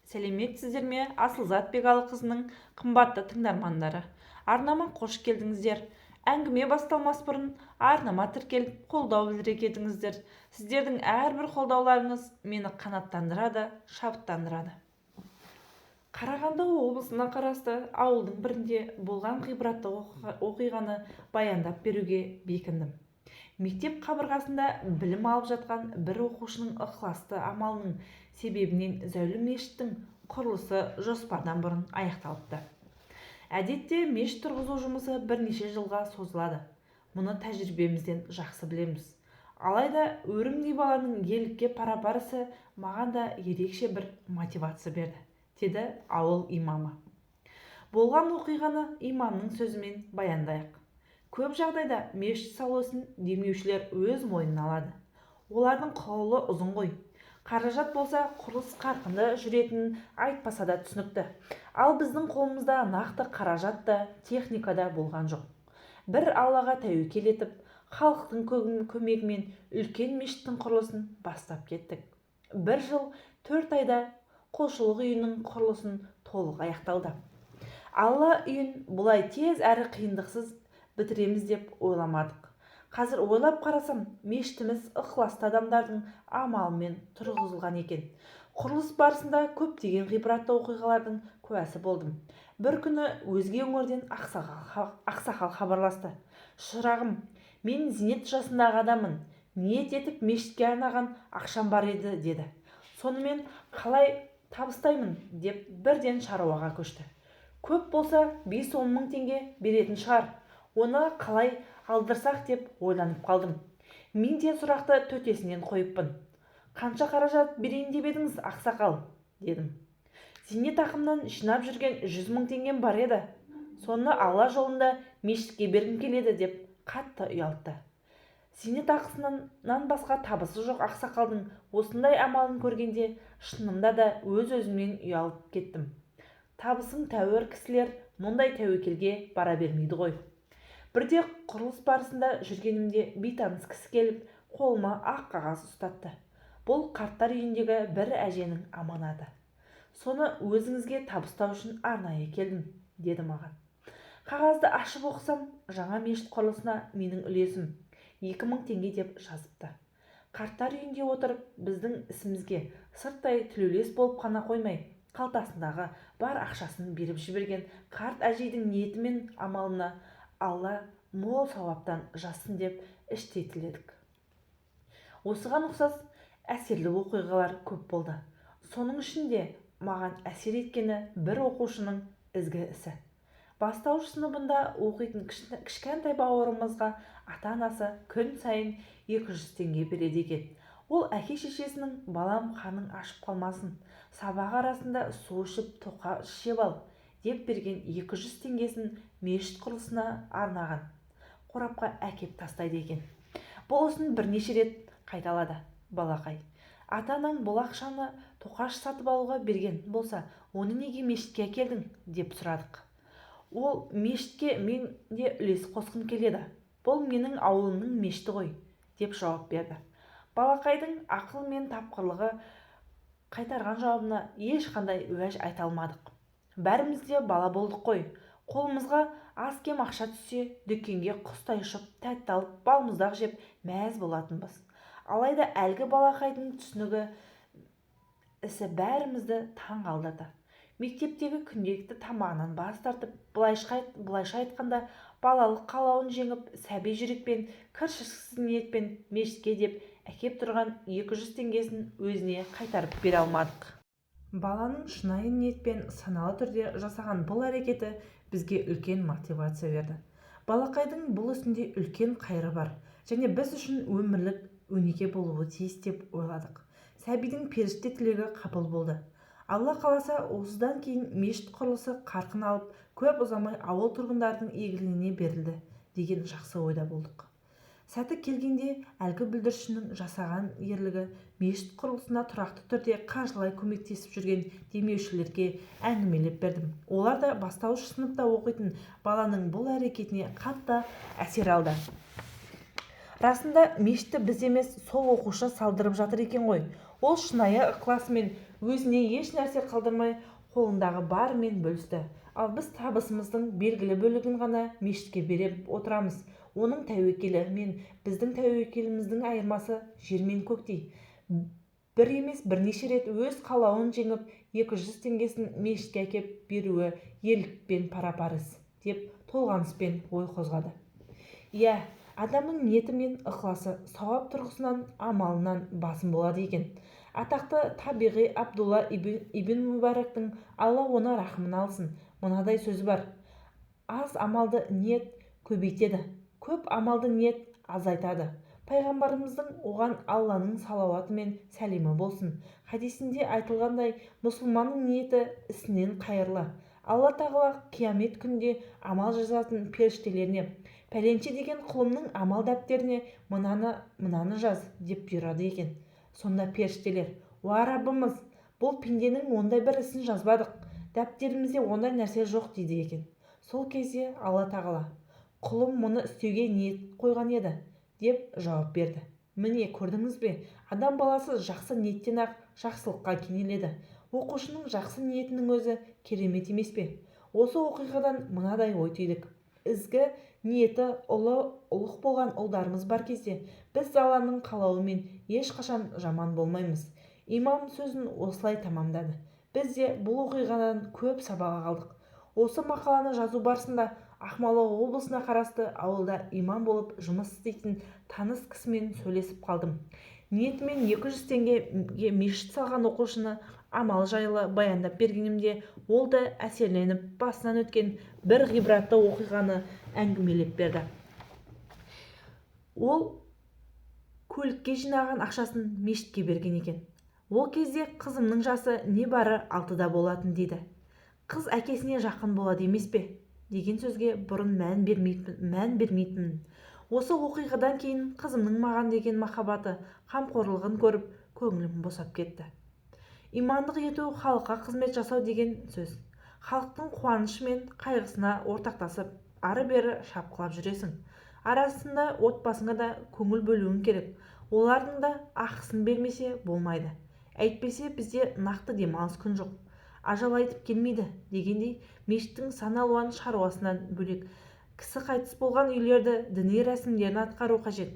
Сәлеметсіздер ме? Асылзат Бегалықызының қымбатты тыңдармандары. Арнама қош келдіңіздер. Әңгіме басталмас бұрын арнама тіркеліп қолдау білдіре кетіңіздер. Сіздердің әрбір қолдауларыңыз мені қанаттандырады, шабыттандырады. Қарағанды облысына қарасты ауылдың бірінде болған ғибратты оқиғаны баяндап беруге бекіндім. Мектеп қабырғасында білім алып жатқан бір оқушының ықыласты амалының себебінен зәулім мешіттің құрылысы жоспардан бұрын аяқталыпты. Әдетте мешіт тұрғызу жұмысы бірнеше жылға созылады. Мұны тәжірибемізден жақсы білеміз. Алайда өрімдей баланың ерлікке пара-пар ісі маған да ерекше бір мотивация берді, деді ауыл имамы. Болған оқиғаны имамның сөзімен баяндайық. Көп жағдайда мешіт салу ісін демеушілер өз мойнына алады. Олардың қолы ұзын ғой. Қаражат болса құрылыс қарқынды жүретінін айтпаса да түсінікті. Ал біздің қолымызда нақты қаражат та, техника да болған жоқ. Бір Аллаға тәуекел етіп, халықтың көмегімен үлкен мешіттің құрылысын бастап кеттік. 1 жыл 4 айда құлшылық үйінің құрылысын толық аяқталды. Алла үйін бұлай тез әрі қиындықсыз бітіреміз деп ойламадық. Қазір ойлап қарасам, мешітіміз ықыласты адамдардың амалымен тұрғызылған екен. Құрылыс барысында көптеген ғибратты оқиғалардың куәсі болдым. Бір күні өзге өңірден ақсақал хабарласты. Шырағым, мен зейнет жасындағы адаммын. Ниет етіп мешітке арнаған ақшам бар еді, деді. Сонымен қалай табыстаймын деп бірден шаруаға көшті. Көп болса 5-10 мың теңге беретін шығар. Оны қалай алдырсақ деп ойланып қалдым. Мен де сұрақты төтесінен қойыппын. Қанша қаражат берейін деп едіңіз, ақсақал, дедім. Зейнетақымнан жинап жүрген 100 мың теңгем бар еді. Соны Алла жолында мешітке бергім келеді деп қатты ұялтты. Зейнетақысынан басқа табысы жоқ ақсақалдың осындай амалын көргенде шынымда да өз-өзімнен ұялып кеттім. Табысың тәуір кісілер мұндай тәуекелге бара бермейді ғой. Бірде құрылыс барысында жүргенімде бейтаныс кісі келіп, қолыма ақ қағаз ұстатты. Бұл қарттар үйіндегі бір әженің аманаты. Соны өзіңізге табыстау үшін арнайы келдім, деді маған. Қағазды ашып оқысам, жаңа мешіт құрылысына менің үлесім 2000 теңге деп жазыпты. Қарттар үйінде отырып, біздің ісімізге сырттай тілеулес болып қана қоймай, қалтасындағы бар ақшасын беріп жіберген қарт әжейдің ниеті мен амалына Алла мол сауаптан жазсын деп іштей тіледік. Осыған ұқсас әсерлі оқиғалар көп болды. Соның ішінде маған әсер еткені бір оқушының ізгі ісі. Бастауыш сыныбында оқитын кішкентай бауырымызға ата-анасы күн сайын 200 теңге береді екен. Ол әке-шешесінің балам қарның ашып қалмасын, сабақ арасында су ішіп тоқа ішеп ал деп берген 200 теңгесін мешіт құрылысына арнаған қорапқа әкеп тастайды екен. Бұл ісін бірнеше рет қайталады. Балақай, ата-анаң бұл ақшаны тоқаш сатып алуға берген болса, оны неге мешітке әкелдің деп сұрадық. Ол мешітке мен де үлес қосқым келеді. Бұл менің ауылымның мешіті ғой, деп жауап берді. Балақайдың ақыл мен тапқырлығы қайтарған жауабына ешқандай уәж айта алмадық. Бәріміз де бала болдық қой. Қолымызға аз-кем ақша түссе, дүкенге құстай ұшып, тәтті алып, балмұздақ жеп мәз болатынбыз. Алайда әлгі балақайдың түсінігі ісі бәрімізді таң қалдырды. Мектептегі күнделікті тамағынан бас тартып, былайша айтқанда балалық қалауын жеңіп, сәби жүрекпен, кіршіксіз ниетпен мешітке деп әкеп тұрған 200 теңгесін өзіне қайтарып бере алмадық. Баланың шынайы ниетпен саналы түрде жасаған бұл әрекеті бізге үлкен мотивация берді. Балақайдың бұл ісінде үлкен қайыры бар, және біз үшін өмірлік өнеге болуы тиіс деп ойладық. Сәбидің періште тілегі қабыл болды. Алла қаласа, осыдан кейін мешіт құрылысы қарқын алып, көп ұзамай ауыл тұрғындардың игілігіне берілді деген жақсы ойда болдық. Сәті келгенде әлгі бүлдіршіннің жасаған ерлігі мешіт құрылысына тұрақты түрде қаржылай көмектесіп жүрген демеушілерге әңгімелеп бердім. Олар да бастауыш сыныпта оқитын баланың бұл әрекетіне қатты әсер алды. Расында мешітті біз емес, сол оқушы салдырып жатыр екен ғой. Ол шынайы ықыласымен өзіне еш нәрсе қалдырмай қолындағы барымен бөлісті. Ал біз табысымыздың белгілі бөлігін ғана мешітке беріп отырамыз. Оның тәуекелі мен біздің тәуекеліміздің айырмасы жер мен көктей. Бір емес бірнеше рет өз қалауын жеңіп 200 теңгесін мешітке әкеп беруі ерлікпен пара-парыз, деп толғаныспен ой қозғады. Иә, адамның ниеті мен ықыласы сауап тұрғысынан амалынан басым болады екен. Атақты табиғи Абдулла ибн Мүбәрактың, Алла оны рахымын алсын, мынадай сөзі бар: аз амалды ниет көбейтеді, көп амалды ниет азайтады. Пайғамбарымыздың оған Алланың салауаты мен сәлемі болсын хадисінде айтылғандай, мұсылманның ниеті ісінен қайырлы. Алла тағала қиямет күнде амал жазатын періштелеріне, пәленше деген құлымның амал дәптеріне мынаны жаз деп бұйырады екен. Сонда періштелер: уа Раббымыз, бұл пенденің ондай бір ісін жазбадық, дәптерімізде ондай нәрсе жоқ дейді екен. Сол кезде Алла тағала: құлым мұны істеуге ниет қойған еді деп жауап берді. Міне көрдіңіз бе, адам баласы жақсы ниеттен ақ жақсылыққа кенеледі. Оқушының жақсы ниетінің өзі керемет емес пе? Осы оқиғадан мынадай ой түйдік: ізгі ниеті ұлық болған ұлдарымыз бар кезде біз Алланың қалауымен ешқашан жаман болмаймыз. Имам сөзін осылай тамамдады. Біз де бұл оқиғадан көп сабақ алдық. Осы мақаланы жазу барысында Ақмола облысына қарасты ауылда имам болып жұмыс істейтін таныс кісімен сөйлесіп қалдым. Ниетімен 200 теңге мешіт салған оқушыны амал жайлы баяндап бергенімде, ол да әсерленіп басынан өткен бір ғибратты оқиғаны әңгімелеп берді. Ол көлікке жинаған ақшасын мешітке берген екен. Ол кезде қызымның жасы небары 6-да болатын дейді. Қыз әкесіне жақын болады емес пе? Деген сөзге бұрын мән бермейтінмін. Осы оқиғадан кейін қызымның маған деген махаббаты, қамқорлығын көріп, көңілім босап кетті. Имандық ету халыққа қызмет жасау деген сөз. Халықтың қуанышы мен қайғысына ортақтасып, ары-бері шапқылап жүресің. Арасында отбасыңа да көңіл бөлуің керек. Олардың да ақысын бермесе болмайды. Әйтпесе бізде нақты демалыс күн жоқ. Ажал айтып келмейді дегендей, мешіттің сан алуан шаруасынан бөлек кісі қайтыс болған үйлерді діни рәсімдерін атқару қажет.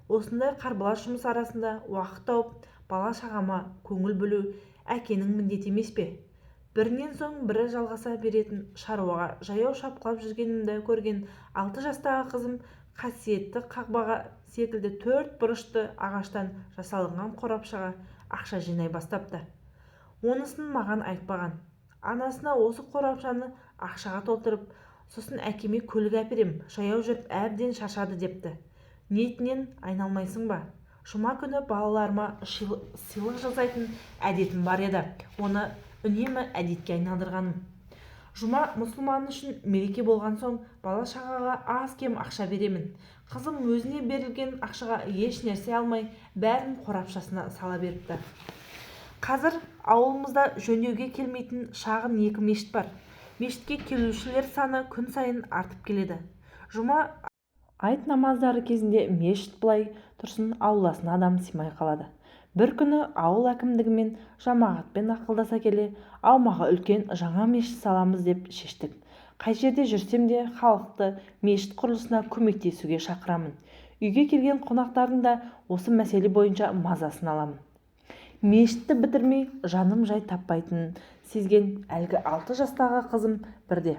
Осындай қарбалас жұмыс арасында уақыт тауып бала шағама көңіл бөлу әкенің міндеті емес пе? Бірінен соң бірі жалғаса беретін шаруаға жаяу шапқылап жүргенімді көрген 6 жастағы қызым қасиетті қағбаға секілді 4 бұрышты ағаштан жасалынған қорапшаға ақша жинай бастапты. Онысын маған айтпаған. Анасына осы қорапшаны ақшаға толтырып, сосын әкеме көлік әперем, жаяу жүріп әбден шаршады депті. Ниетінен айналмайсың ба? Жұма күні балаларыма сыйлық жасайтын әдетім бар еді. Оны үнемі әдетке айналдырғаным. Жұма мұсылман үшін мереке болған соң бала шағаға аз-кем ақша беремін. Қызым өзіне берілген ақшаға еш нәрсе алмай, бәрін қорапшасына сала беріпті. Қазір ауылымызда жөндеуге келмейтін шағын 2 мешіт бар. Мешітке келушілер саны күн сайын артып келеді. Жұма айт намаздары кезінде мешіт былай тұрсын ауласына адам сыймай қалады. Бір күні ауыл әкімдігімен жамағатпен ақылдаса келе, аумағы үлкен жаңа мешіт саламыз деп шештік. Қай жерде жүрсем де халықты мешіт құрылысына көмектесуге шақырамын. Үйге келген қонақтардың да осы мәселе бойынша мазасын аламын. Мешітті бітірмей жаным жай таппайтынын сезген әлгі 6 жастағы қызым бірде: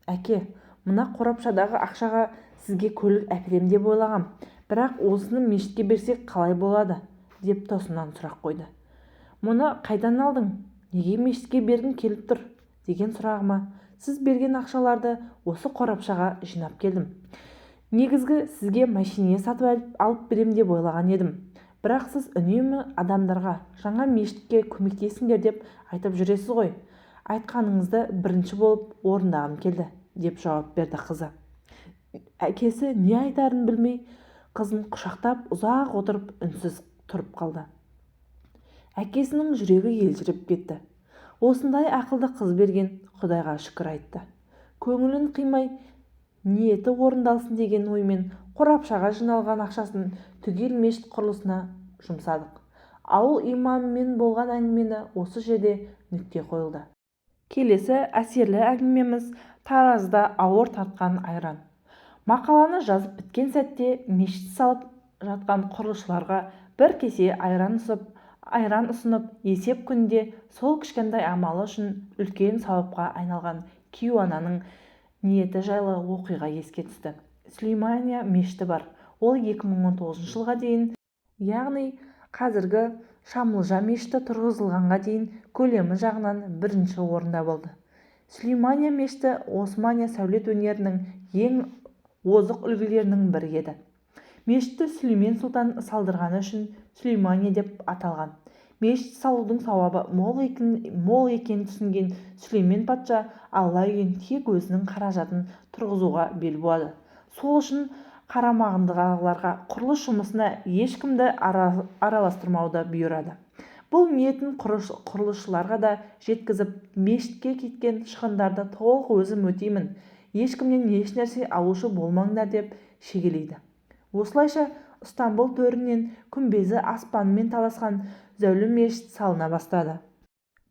әке, мына қорапшадағы ақшаға сізге көлік әперем деп ойлағам, бірақ осыны мешітке берсек қалай болады, деп тосыннан сұрақ қойды. Мұны қайдан алдың? Неге мешітке бергің келіп тұр? деген сұрағыма, сіз берген ақшаларды осы қорапшаға жинап келдім. Негізгі сізге машине сатып алып берем деп ойлаған едім. Бірақ сіз үнемі адамдарға жаңа мешітке көмектесіңдер деп айтып жүресіз ғой. Айтқаныңызды бірінші болып орындағым келді, деп жауап берді қызы. Әкесі не айтарын білмей, қызын құшақтап ұзақ отырып үнсіз тұрып қалды. Әкесінің жүрегі елжіреп кетті. Осындай ақылды қыз берген Құдайға шүкір айтты. Көңілін қимай, ниеті орындалсын деген оймен қорапшаға жиналған ақшасын түгел мешіт құрылысына жұмсадық. Ауыл имамымен болған әңгімені осы жерде нүкте қойылды. Келесі әсерлі әңгімеміз Таразда ауыр тартқан айран. Мақаланы жазып біткен сәтте мешіт салып жатқан құрылысшыларға бір кесе айран ұсынып есеп күнінде сол кішкентай амалы үшін үлкен сауапқа айналған кейуананың ниеті жайлы оқиға еске түсті. Сүлеймания мешіті бар. Ол 2019 жылға дейін, яғни қазіргі Шамылжа мешіті тұрғызылғанға дейін көлемі жағынан бірінші орында болды. Сүлеймания мешіті Османия сәулет өнерінің ең озық үлгілерінің бірі еді. Мешітті Сүлеймен сұлтан салдырғаны үшін Сүлеймания деп аталған. Мешіт салудың сауабы мол екенін түсінген Сүлеймен патша Алла үйін тек өзінің қаражатын тұрғызуға бел буады. Сол үшін қарамағындағыларға құрылыс жұмысына ешкімді араластырмауды бұйырады. Бұл ниетін құрылысшыларға да жеткізіп, мешітке кеткен шығындарды толық өзім өтеймін, ешкімнен ешнәрсе алушы болмаңдар деп шегелейді. Осылайша Стамбул төрінен күмбезі аспанымен таласқан зәулім мешіт салына бастады.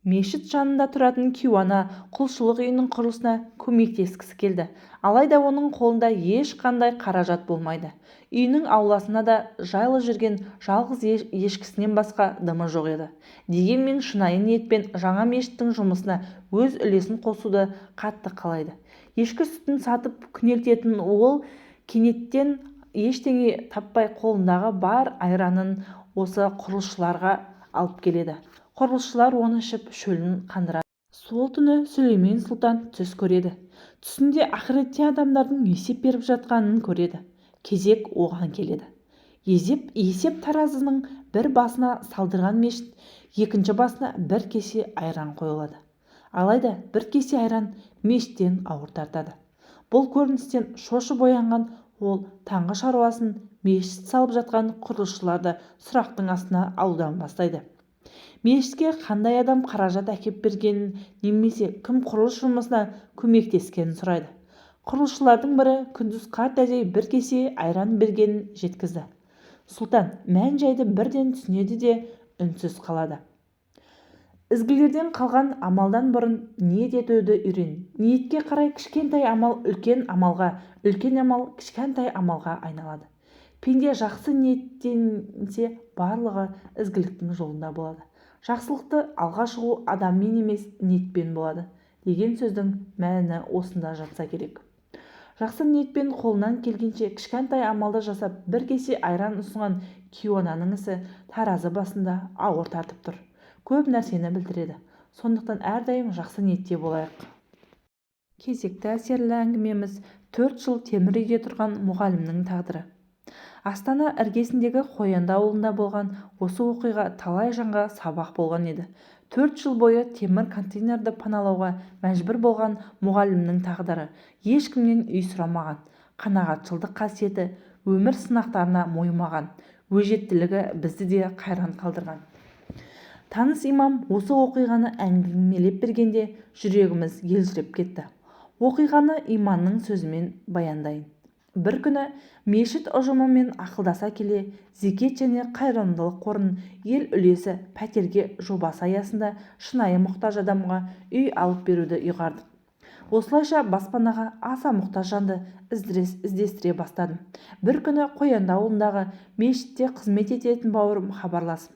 Мешіт жанында тұратын кейуана құлшылық үйінің құрылысына көмектескісі келді. Алайда оның қолында ешқандай қаражат болмайды. Үйінің ауласына да жайлы жүрген жалғыз ешкісінен басқа дымы жоқ еді. Дегенмен шынайы ниетпен жаңа мешіттің жұмысына өз үлесін қосуды қатты қалайды. Ешкі сүтін сатып күнелтетін ол кенеттен ештеңе таппай қолындағы бар айранын осы құрылысшыларға алып келеді. Құрылысшылар оны ішіп шөлін қандырады. Сол түні Сүлеймен сұлтан түс көреді. Түсінде ақыретте адамдардың есеп беріп жатқанын көреді. Кезек оған келеді. Есеп таразының бір басына салдырған мешіт, екінші басына бір кесе айран қойылады. Алайда бір кесе айран мешіттен ауыр тартады. Бұл көріністен шошып оянған ол таңғы шаруасын мешіт салып жатқан құрылысшыларды сұрақтың астына алудан бастайды. Мешітке қандай адам қаражат әкеп бергенін немесе кім құрылыс жұмысына көмектескенін сұрайды. Құрылысшылардың бірі күндіз қарт әжей бір кесе айран бергенін жеткізді. Сұлтан мән-жайды бірден түсінеді де үнсіз қалады. Ізгілерден қалған амалдан бұрын ниет етуді үйрен. Ниетке қарай кішкентай амал үлкен амалға, үлкен амал кішкентай амалға айналады. Пенде жақсы ниеттенсе барлығы ізгіліктің жолында болады. Жақсылықты алға шығу адаммен емес ниетпен болады деген сөздің мәні осында жатса керек. Жақсы ниетпен қолынан келгенше кішкентай амалды жасап бір кесе айран ұсынған кейуананың ісі таразы басында ауыр тартып тұр. Көп нәрсені білдіреді. Сондықтан әрдайым жақсы ниетте болайық. Кезекті әсерлі әңгімеміз 4 жыл темір үйде тұрған мұғалімнің тағдыры. Астана іргесіндегі Қоянды ауылында болған осы оқиға талай жанға сабақ болған еді. 4 жыл бойы темір контейнерді паналауға мәжбүр болған мұғалімнің тағдыры ешкімнен үй сұрамаған, қанағатшылдық қасиеті өмір сынақтарына мойымаған, өжеттілігі бізді де қайран қалдырған. Таныс имам осы оқиғаны әңгімелеп бергенде жүрегіміз елжіреп кетті. Оқиғаны имамның сөзімен баяндайын. Бір күні мешіт ұжымымен ақылдаса келе зекет және қайырымдылық қорын ел үлесі пәтерге жобасы аясында шынайы мұқтаж адамға үй алып беруді ұйғардық. Осылайша баспанаға аса мұқтаж жанды іздестіре бастадым. Бір күні Қоянды ауылындағы мешітте қызмет ететін бауырым хабарласып: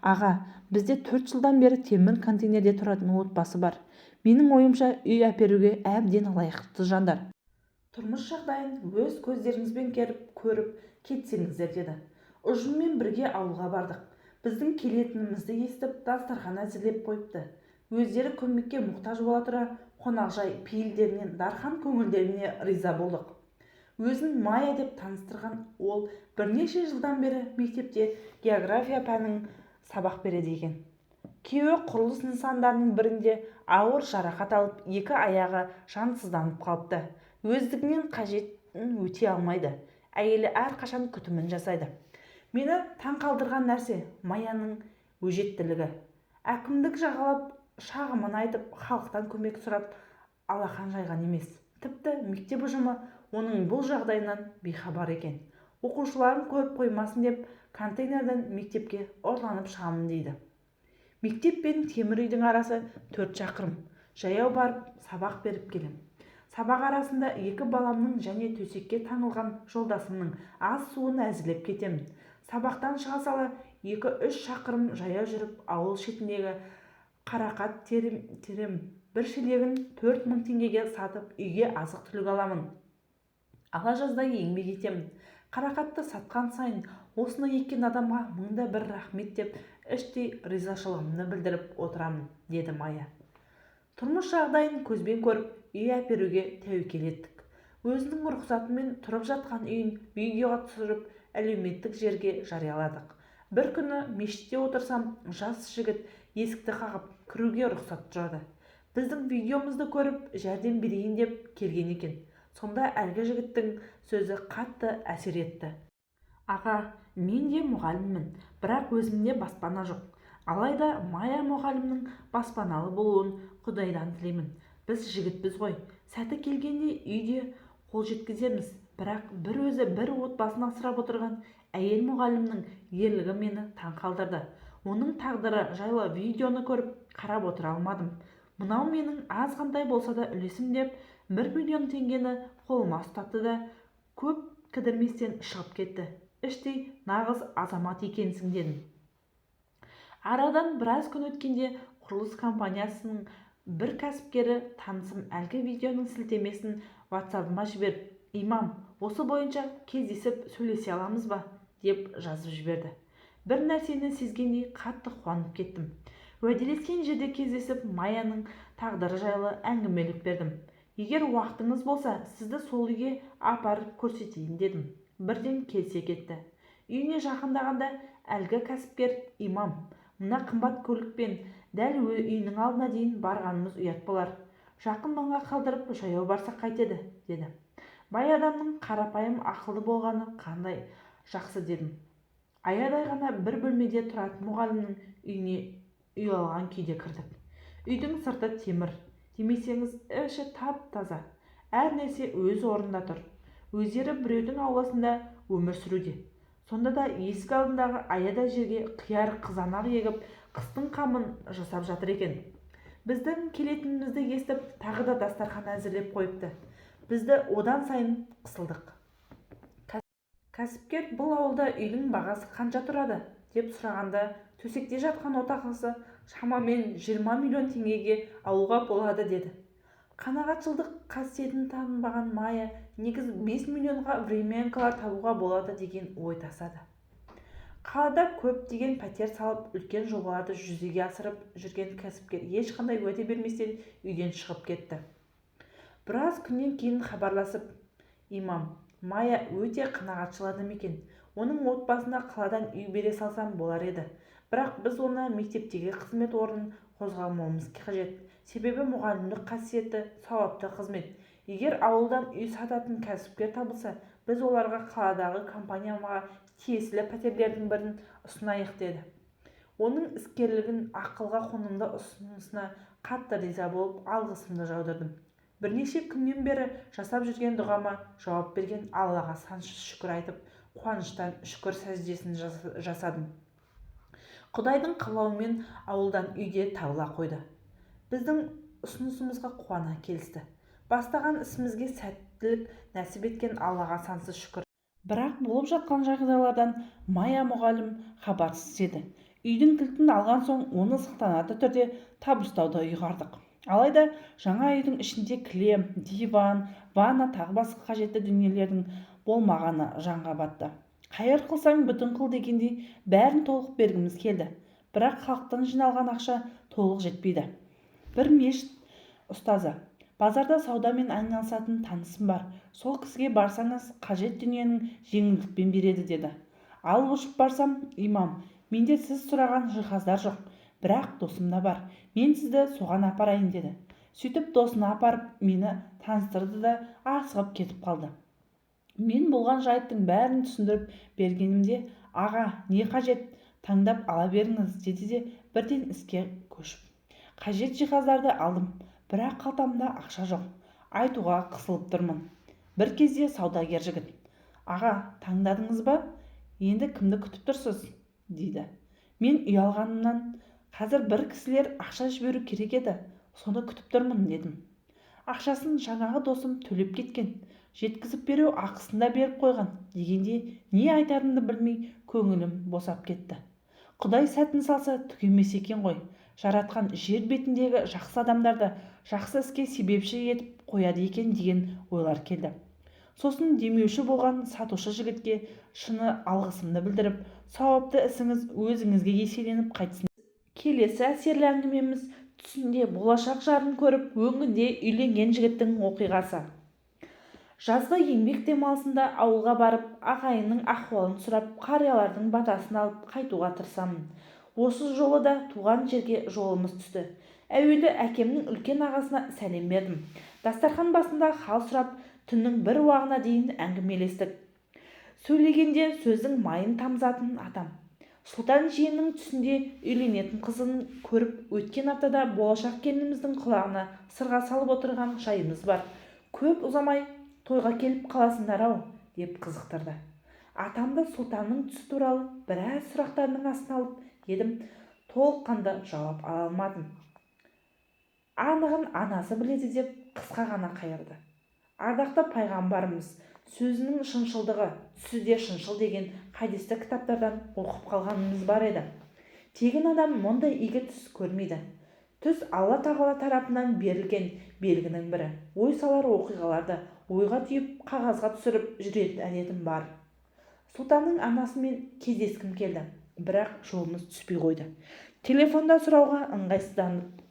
«Аға, бізде 4 жылдан бері темір контейнерде тұратын отбасы бар. Менің ойымша үй әперуге әбден лайықты жандар. Тұрмыс жағдайын өз көздеріңізбен көріп кетсеңіздер» деді. Ұжыммен бірге ауылға бардық. Біздің келетінімізді естіп дастархан әзірлеп қойыпты. Өздері көмекке мұқтаж бола тұра қонақжай пейілдерінен дархан көңілдеріне риза болдық. Өзін Майя деп таныстырған ол бірнеше жылдан бері мектепте география пәнін сабақ береді екен. Күйеуі құрылыс нысандарының бірінде ауыр жарақат алып, екі аяғы жансызданып қалыпты. Өздігінен қажетін өте алмайды. Әйелі әрқашан күтімін жасайды. Мені таң қалдырған нәрсе Майяның өжеттілігі. Әкімдік жағалап шағымын айтып, халықтан көмек сұрап алақан жайған емес. Тіпті мектеп ұжымы оның бұл жағдайынан бейхабар екен. Оқушыларын көріп қоймасын деп контейнерден мектепке ұрланып шығамын дейді. Мектеп пен темір үйдің арасы 4 шақырым. Жаяу барып сабақ беріп келем. Сабақ арасында екі баламның және төсекке таңылған жолдасымның ас суын әзірлеп кетемін. Сабақтан шыға сала 2-3 шақырым жаяу жүріп ауыл шетіндегі қарақат терем. Бір шелегін 4000 теңгеге сатып үйге азық-түлік аламын. Ала жаздай еңбек етемін. Қарақатты сатқан сайын осыны еккен адамға мыңда бір рахмет деп іштей ризашылығымды білдіріп отырамын, деді Майя. Тұрмыс жағдайын көзбен көріп, үй әперуге тәуекел еттік. Өзінің рұқсатымен тұрып жатқан үйін видеоға түсіріп, әлеуметтік жерге жарияладық. Бір күні мешітте отырсам, жас жігіт есікті қағып кіруге рұқсат сұрады. Біздің видеомызды көріп, жәрдем берейін деп келген екен. Сонда әлгі жігіттің сөзі қатты әсер етті. Аға, мен де мұғаліммін, бірақ өзімде баспана жоқ. Алайда Майя мұғалімнің баспаналы болуын Құдайдан тілеймін. Біз жігітпіз ғой. Сәті келгенде үйде қол жеткіземіз. Бірақ бір өзі бір отбасын асырап отырған әйел мұғалімнің ерлігі мені таң қалдырды. Оның тағдыры жайлы видеоны көріп қарап отыра алмадым. Мынау менің азғантай болса да үлесім деп 1 миллион теңгені қолыма ұстатты да көп кідірместен шығып кетті. Іштей нағыз азамат екенсің дедім. Арадан біраз күн өткенде құрылыс компаниясының бір кәсіпкері танысым әлгі видеоның сілтемесін WhatsApp-ыма жіберіп, «Имам, осы бойынша кездесіп сөйлесе аламыз ба?» деп жазып жіберді. Бір нәрсені сезгендей қатты қуанып кеттім. Уәделескен жерде кездесіп Майяның тағдыры жайлы әңгімелеп бердім. Егер уақытыңыз болса, сізді сол үйге апарып көрсетейін дедім. Бірден келсе кетті. Үйіне жақындағанда әлгі кәсіпкер, «Имам, мына қымбат көлікпен дәл үйінің алдына дейін барғанымыз ұят болар. Жақын маңға қалдырып жаяу барсақ қайтеді?» деді. Бай адамның қарапайым ақылды болғаны қандай жақсы дедім. Аядай ғана бір бөлмеде тұратын мұғалімнің үйіне үй алған күйде кірдік. Үйдің сырты темір, демесеңіз іші тап-таза. Әр нәрсе өз орнында тұр. Өздері біреудің ауласында өмір сүруде. Сонда да есік алдындағы аядай жерге қияр қызанақ егіп, қыстың қамын жасап жатыр екен. Біздің келетінімізді естіп, тағы да дастархан әзірлеп қойыпты. Бізді одан сайын қысылдық. Кәсіпкер бұл ауылда үйдің бағасы қанша тұрады деп сұрағанда, төсекте жатқан отағасы шамамен 20 миллион теңгеге алуға болады деді. Қанағатшылдық қасиетін танымаған Майя негіз 5 миллионға времянкалар табуға болады деген ой тастады. Қалада көп деген пәтер салып, үлкен жобаларды жүзеге асырып жүрген кәсіпкер ешқандай уәде берместен үйден шығып кетті. Біраз күннен кейін хабарласып, «Имам, Майя өте қанағатшыл адам екен. Оның отбасына қаладан үй бере салсам болар еді. Бірақ біз оны мектептегі қызмет орнын қозғалмауымыз қажет. Себебі мұғалімдік қасиетті, сауапты қызмет. Егер ауылдан үй сататын кәсіпкер табылса, біз оларға қаладағы компанияға тиесілі пәтерлердің бірін ұсынайық» деді. Оның іскерлігін, ақылға қонымды ұсынысына қатты риза болып, алғысымды жаудырдым. Бірнеше күннен бері жасап жүрген дұғама жауап берген Аллаға сансыз шүкір айтып, қуаныштан шүкір сәждесін жасадым. Құдайдың қалауымен ауылдан үйде табыла қойды. Біздің ұсынысымызға қуана келісті. Бастаған ісімізге сәттілік нәсіп еткен Аллаға сансыз шүкір. Бірақ болып жатқан жағдайлардан Майя мұғалім хабарсыз еді. Үйдің кілтін алған соң оны салтанатты түрде табыстауды ұйғардық. Алайда жаңа үйдің ішінде кілем, диван, ванна тағы басқа қажетті дүниелердің болмағаны жанға батты. Қайыр қылсаң бүтін қыл дегендей бәрін толық бергіміз келді. Бірақ халықтан жиналған ақша толық жетпейді. Бір мешіт ұстазы, базарда саудамен айналысатын танысым бар. Сол кісіге барсаңыз, қажет дүниенің жеңілдікпен береді деді. Алып ұшып барсам, «Имам, менде сіз сұраған жиһаздар жоқ. Бірақ досымда бар. Мен сізді соған апарайын» деді. Сөйтіп досына апарып, мені таныстырды да асығып кетіп қалды. Мен болған жайттың бәрін түсіндіріп бергенімде, «Аға, не қажет? Таңдап ала беріңіз» деді де бірден іске көшіп. Қажет жиһаздарды алдым, бірақ қалтамда ақша жоқ. Айтуға қысылып тұрмын. Бір кезде саудагер жігіт, «Аға, таңдадыңыз ба? енді кімді күтіп тұрсыз? дейді. Мен ұялғанымнан қазір бір кісілер ақша жіберу керек еді, соны күтіп тұрмын дедім. Ақшасын жаңағы досым төлеп кеткен, жеткізіп беру ақысын да беріп қойған дегенде не айтарымды білмей көңілім босап кетті. Құдай сәтін салса түк емес екен ғой. Жаратқан жер бетіндегі жақсы адамдарды жақсы іске себепші етіп қояды екен деген ойлар келді. Сосын демеуші болған сатушы жігітке шыны алғысымды білдіріп, сауапты ісіңіз өзіңізге еселеніп қайтсын. Келесі әсерлі әңгімеміз түсінде болашақ жарын көріп өңінде үйленген жігіттің оқиғасы. Жазғы еңбек демалысында ауылға барып, ағайынның ахуалын сұрап, қариялардың батасын алып қайтуға тырысамын. Осы жолы да туған жерге жолымыз түсті. Әуелі әкемнің үлкен ағасына сәлем бердім. Дастархан басында хал сұрап, түннің бір уағына дейін әңгімелестік. Сөйлегенде сөздің майын тамызатын атам. Сұлтан жиеннің түсінде үйленетін қызын көріп, өткен аптада болашақ келініміздің құлағына сырға салып отырған жайымыз бар. Көп ұзамай тойға келіп қаласыңдар-ау, деп қызықтырды. Атамды сұлтанның түсі туралы біраз сұрақтарының астына алып едім, толыққанды жауап ала алмадым. Анығын анасы біледі деп қысқа ғана қайырды. Ардақты пайғамбарымыз сөзінің шыншылдығы, түсі де шыншыл деген хадисті кітаптардан оқып қалғанымыз бар еді. Тегін адам мұндай игі түс көрмейді. Түс Алла тағала тарапынан берілген белгінің бірі. Ой салар оқиғаларды ойға түйіп, қағазға түсіріп жүретін әдетім бар. Сұлтанның анасымен кездескім келді, бірақ жолымыз түспей қойды. Телефонда сұрауға ыңғайсызданып,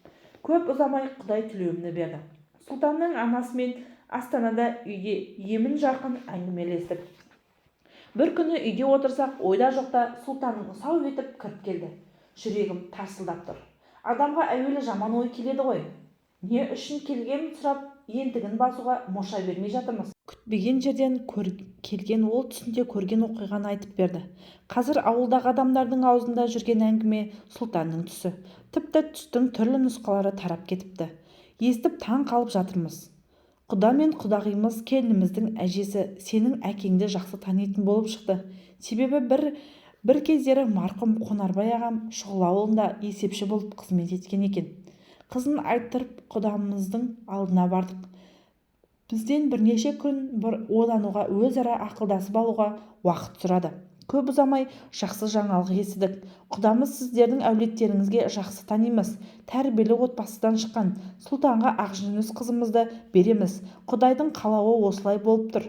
көп ұзамай Құдай тілеуімді берді. Сұлтанның анасымен Астанада үйде емін жарқын әңгімелестік. Бір күні үйде отырсақ, ойда жоқта сұлтанның сау етіп кіріп келді. Жүрегім тарсылдап тұр. Адамға әуелі жаман ой келеді ғой. Не үшін келгенін сұрап, ентігін басуға моша бермей жатырмыз. Күтпеген жерден келген ол түсінде көрген оқиғаны айтып берді. Қазір ауылдағы адамдардың аузында жүрген әңгіме сұлтанның түсі. Тіпті түстің түрлі нұсқалары тарап кетіпті. Естіп таң қалып жатырмыз. Құда мен құдағимыз келініміздің әжесі сенің әкеңді жақсы танитын болып шықты. Себебі бір кездері марқұм Қонарбай ағам Шұғыл ауылында есепші болып қызмет еткен екен. Қызын айттырып құдамыздың алдына бардық. Бізден бірнеше күн ойлануға, өзара ақылдасып алуға уақыт сұрады. Көп ұзамай жақсы жаңалық естідік. Құдамыз сіздердің әулеттеріңізге жақсы танимыз. Тәрбиелі отбасыдан шыққан. Сұлтанға Ақжүніс қызымызды береміз. Құдайдың қалауы осылай болып тұр,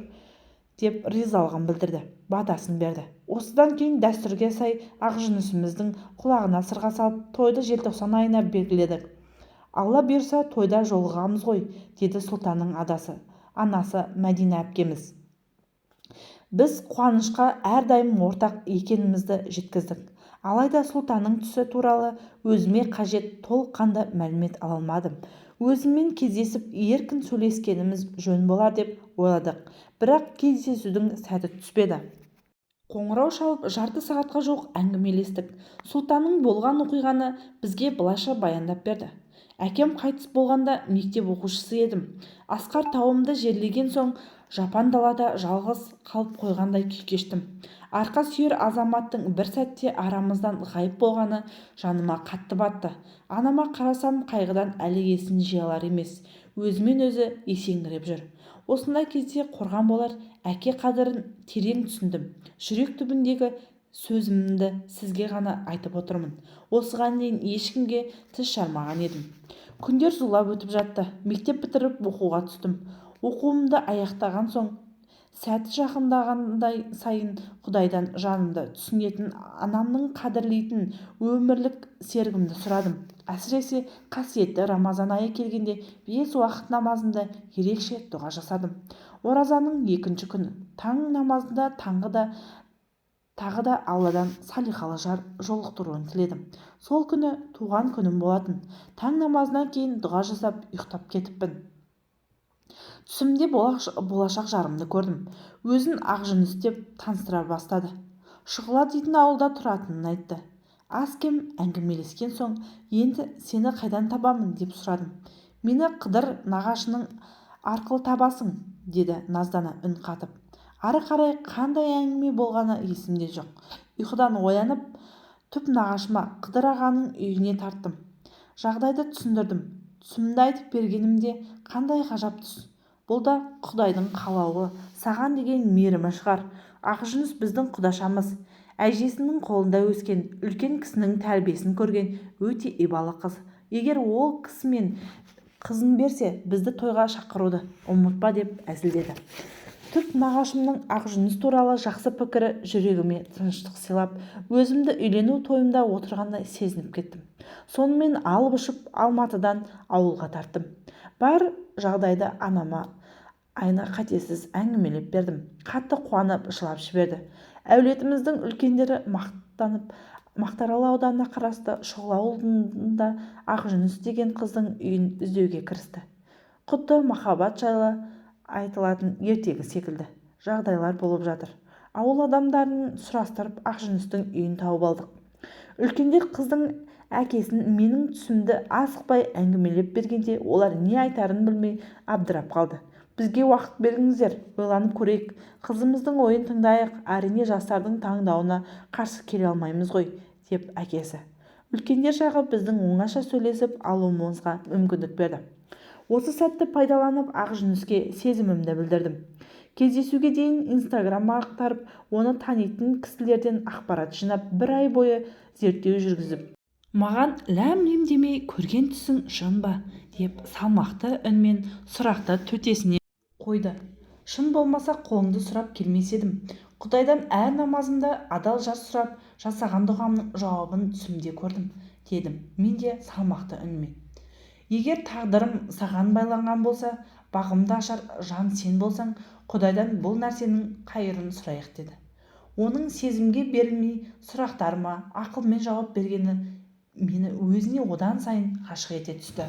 деп ризалығын білдірді, батасын берді. Осыдан кейін дәстүрге сай Ақжүнісіміздің құлағына сырға салып, тойды желтоқсан айына белгіледік. Алла бұйырса тойда жолығамыз ғой, деді сұлтанның анасы Мәдина әпкеміз. Біз қуанышқа әрдайым ортақ екенімізді жеткіздік. Алайда сұлтанның түсі туралы өзіме қажет толыққанды мәлімет ала алмадым. Өзіммен кездесіп еркін сөйлескеніміз жөн болар деп ойладық. Бірақ кездесудің сәті түспеді. Қоңырау шалып жарты сағатқа жуық әңгімелестік. Сұлтанның болған оқиғаны бізге былайша баяндап берді. Әкем қайтыс болғанда мектеп оқушысы едім. Асқар тауымды жерлеген соң жапан далада жалғыз қалып қойғандай күй кештім. Арқа сүйер азаматтың бір сәтте арамыздан ғайып болғаны жаныма қатты батты. Анама қарасам қайғыдан әлі есін жия алар емес. Өзімен өзі есеңгіреп жүр. Осындай кезде қорған болар әке қадірін терең түсіндім. Жүрек түбіндегі сөзімді сізге ғана айтып отырмын. Осыған дейін ешкімге тіс жармаған едім. Күндер зулап өтіп жатты. Мектеп бітіріп оқуға түстім. Оқуымды аяқтаған соң сәті жақындағандай сайын Құдайдан жанымды түсінетін, анамның қадірлейтін өмірлік серігімді сұрадым. Әсіресе қасиетті Рамазан айы келгенде 5 уақыт намазында ерекше дұға жасадым. Оразаның 2-ші күні таң намазында тағы да Алладан салиқалы жар жолықтыруын тіледім. Сол күні туған күнім болатын. Таң намазынан кейін дұға жасап ұйықтап кетіппін. Түсімде болашақ жарымды көрдім. Өзін Ақжүніс деп таныстыра бастады. Шұғыла дейтін ауылда тұратынын айтты. Аз-кем әңгімелескен соң, енді сені қайдан табамын деп сұрадым. Мені Қыдыр нағашының арқылы табасың, деді наздана үн қатып. ары қарай қандай әңгіме болғаны есімде жоқ. ұйқыдан оянып түп нағашыма Қыдыр ағаның үйіне тарттым. Жағдайды түсіндірдім. Түсімді айтып бергенімде қандай ғажап түс. Бұл да Құдайдың қалауы, саған деген мейірімі шығар. Ақжүніс біздің құдашамыз. Әжесінің қолында өскен, үлкен кісінің тәрбиесін көрген өте ибалы қыз. Егер ол кісі мен қызын берсе, бізді тойға шақыруды ұмытпа деп әзілдеді. Түп нағашымның Ақжүніс туралы жақсы пікірі жүрегіме тыныштық сыйлап, өзімді үйлену тойымда отырғандай сезініп кеттім. Сонымен алып ұшып Алматыдан ауылға тарттым. Бар жағдайды анама айна қатесіз әңгімелеп бердім. Қатты қуанып жылап жіберді. Әулетіміздің үлкендері Мақтаарал ауданына қарасты Шұғыла ауылында Ақжүніс деген қыздың үйін іздеуге кірісті. Құдды махаббат жайлы айтылатын ертегі секілді жағдайлар болып жатыр. Ауыл адамдарын сұрастырып Ақжүністің үйін тауып алдық. Үлкендер қыздың әкесін менің түсімді асықпай әңгімелеп бергенде олар не айтарын білмей абдырап қалды. Бізге уақыт беріңіздер, ойланып көрейік, қызымыздың ойын тыңдайық, әрине жастардың таңдауына қарсы келе алмаймыз ғой, деп әкесі. Үлкендер жағы біздің оңаша сөйлесіп алуымызға мүмкіндік берді. Осы сәтті пайдаланып Ақжүніске сезімімді білдірдім. Кездесуге дейін Инстаграм ақтарып, оны танитын кісілерден ақпарат жинап, бір ай бойы зерттеу жүргізіп, маған ләм-лем демей көрген түсің шын ба, деп салмақты үнмен сұрақты төтесіне қойды. Шын болмаса қолыңды сұрап келмес едім. Құдайдан әр намазымда адал жар сұрап, жасаған дұғамның жауабын түсімде көрдім, дедім мен де салмақты үнмен. Егер тағдырым саған байланған болса, бағымды ашар жан сен болсаң, Құдайдан бұл нәрсенің қайырын сұрайық, деді. Оның сезімге берілмей сұрақтарыма ақылмен жауап бергені мені өзіне одан сайын ғашық ете түсті.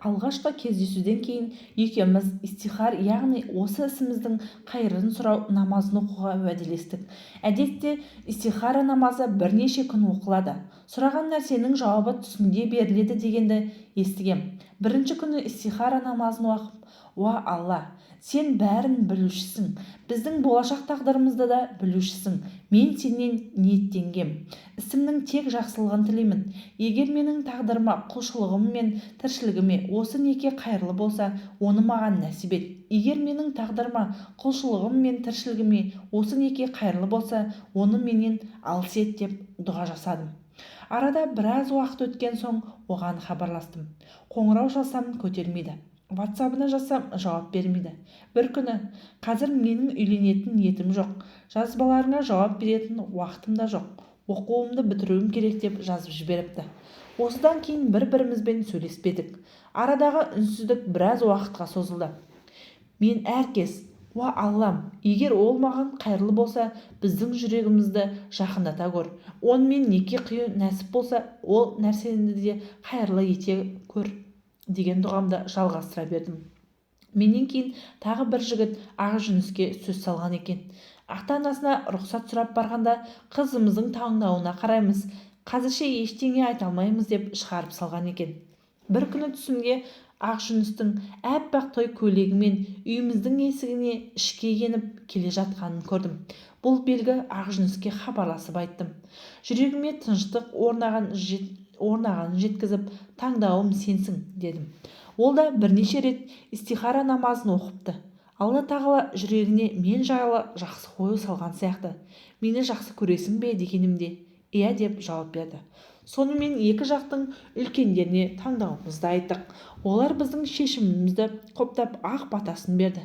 Алғашқы кездесуден кейін екеуміз истихар, яғни осы ісіміздің қайырын сұрау намазын оқуға уәделестік. Әдетте истихара намазы бірнеше күн оқылады. Сұраған нәрсенің жауабы түсінде беріледі дегенді естігем. Бірінші күні истихара намазын оқып, уа Алла, сен бәрін білушісің, біздің болашақ тағдырымызды да білушісің. Мен сенен ниеттенгем. Ісімнің тек жақсылығын тілеймін. Егер менің тағдырыма, құлшылығым мен тіршілігіме осы неке қайырлы болса, оны маған нәсіп ет. Егер менің тағдырыма, құлшылығым мен тіршілігіме осы неке қайырлы болса, оны менен алыс ет, деп дұға жасадым. Арада біраз уақыт өткен соң оған хабарластым. Қоңырау шалсам көтермейді. WhatsApp-ына жазсам жауап бермейді. Бір күні, қазір менің үйленетін ниетім жоқ, жазбаларыңа жауап беретін уақытым да жоқ, оқуымды бітіруім керек, деп жазып жіберіпті. Осыдан кейін бір-бірімізбен сөйлеспедік. Арадағы үнсіздік біраз уақытқа созылды. Мен әркез, уа Аллам, егер ол маған қайырлы болса, біздің жүрегімізді жақындата көр. Онымен неке қию нәсіп болса, ол нәрсені де қайырлы ете көр, деген дұғамды жалғастыра бердім. Менен кейін тағы бір жігіт Ақжүніске сөз салған екен. Ата-анасына рұқсат сұрап барғанда, қызымыздың таңдауына қараймыз, қазірше ештеңе айта алмаймыз, деп шығарып салған екен. Бір күні түсімге Ақжүністің әппақ той көйлегімен үйіміздің есігіне ішке еніп келе жатқанын көрдім. Бұл белгі Ақжүніске хабарласып айттым. Жүрегіме тыныштық орнағанын жеткізіп, таңдауым сенсің, дедім. Ол да бірнеше рет истихара намазын оқыпты. Алла тағала жүрегіне мен жайлы жақсы ой салған сияқты. Мені жақсы көресің бе дегенімде, иә, деп жауап берді. Сонымен екі жақтың үлкендеріне таңдауымызды айттық. Олар біздің шешімімізді құптап ақ батасын берді.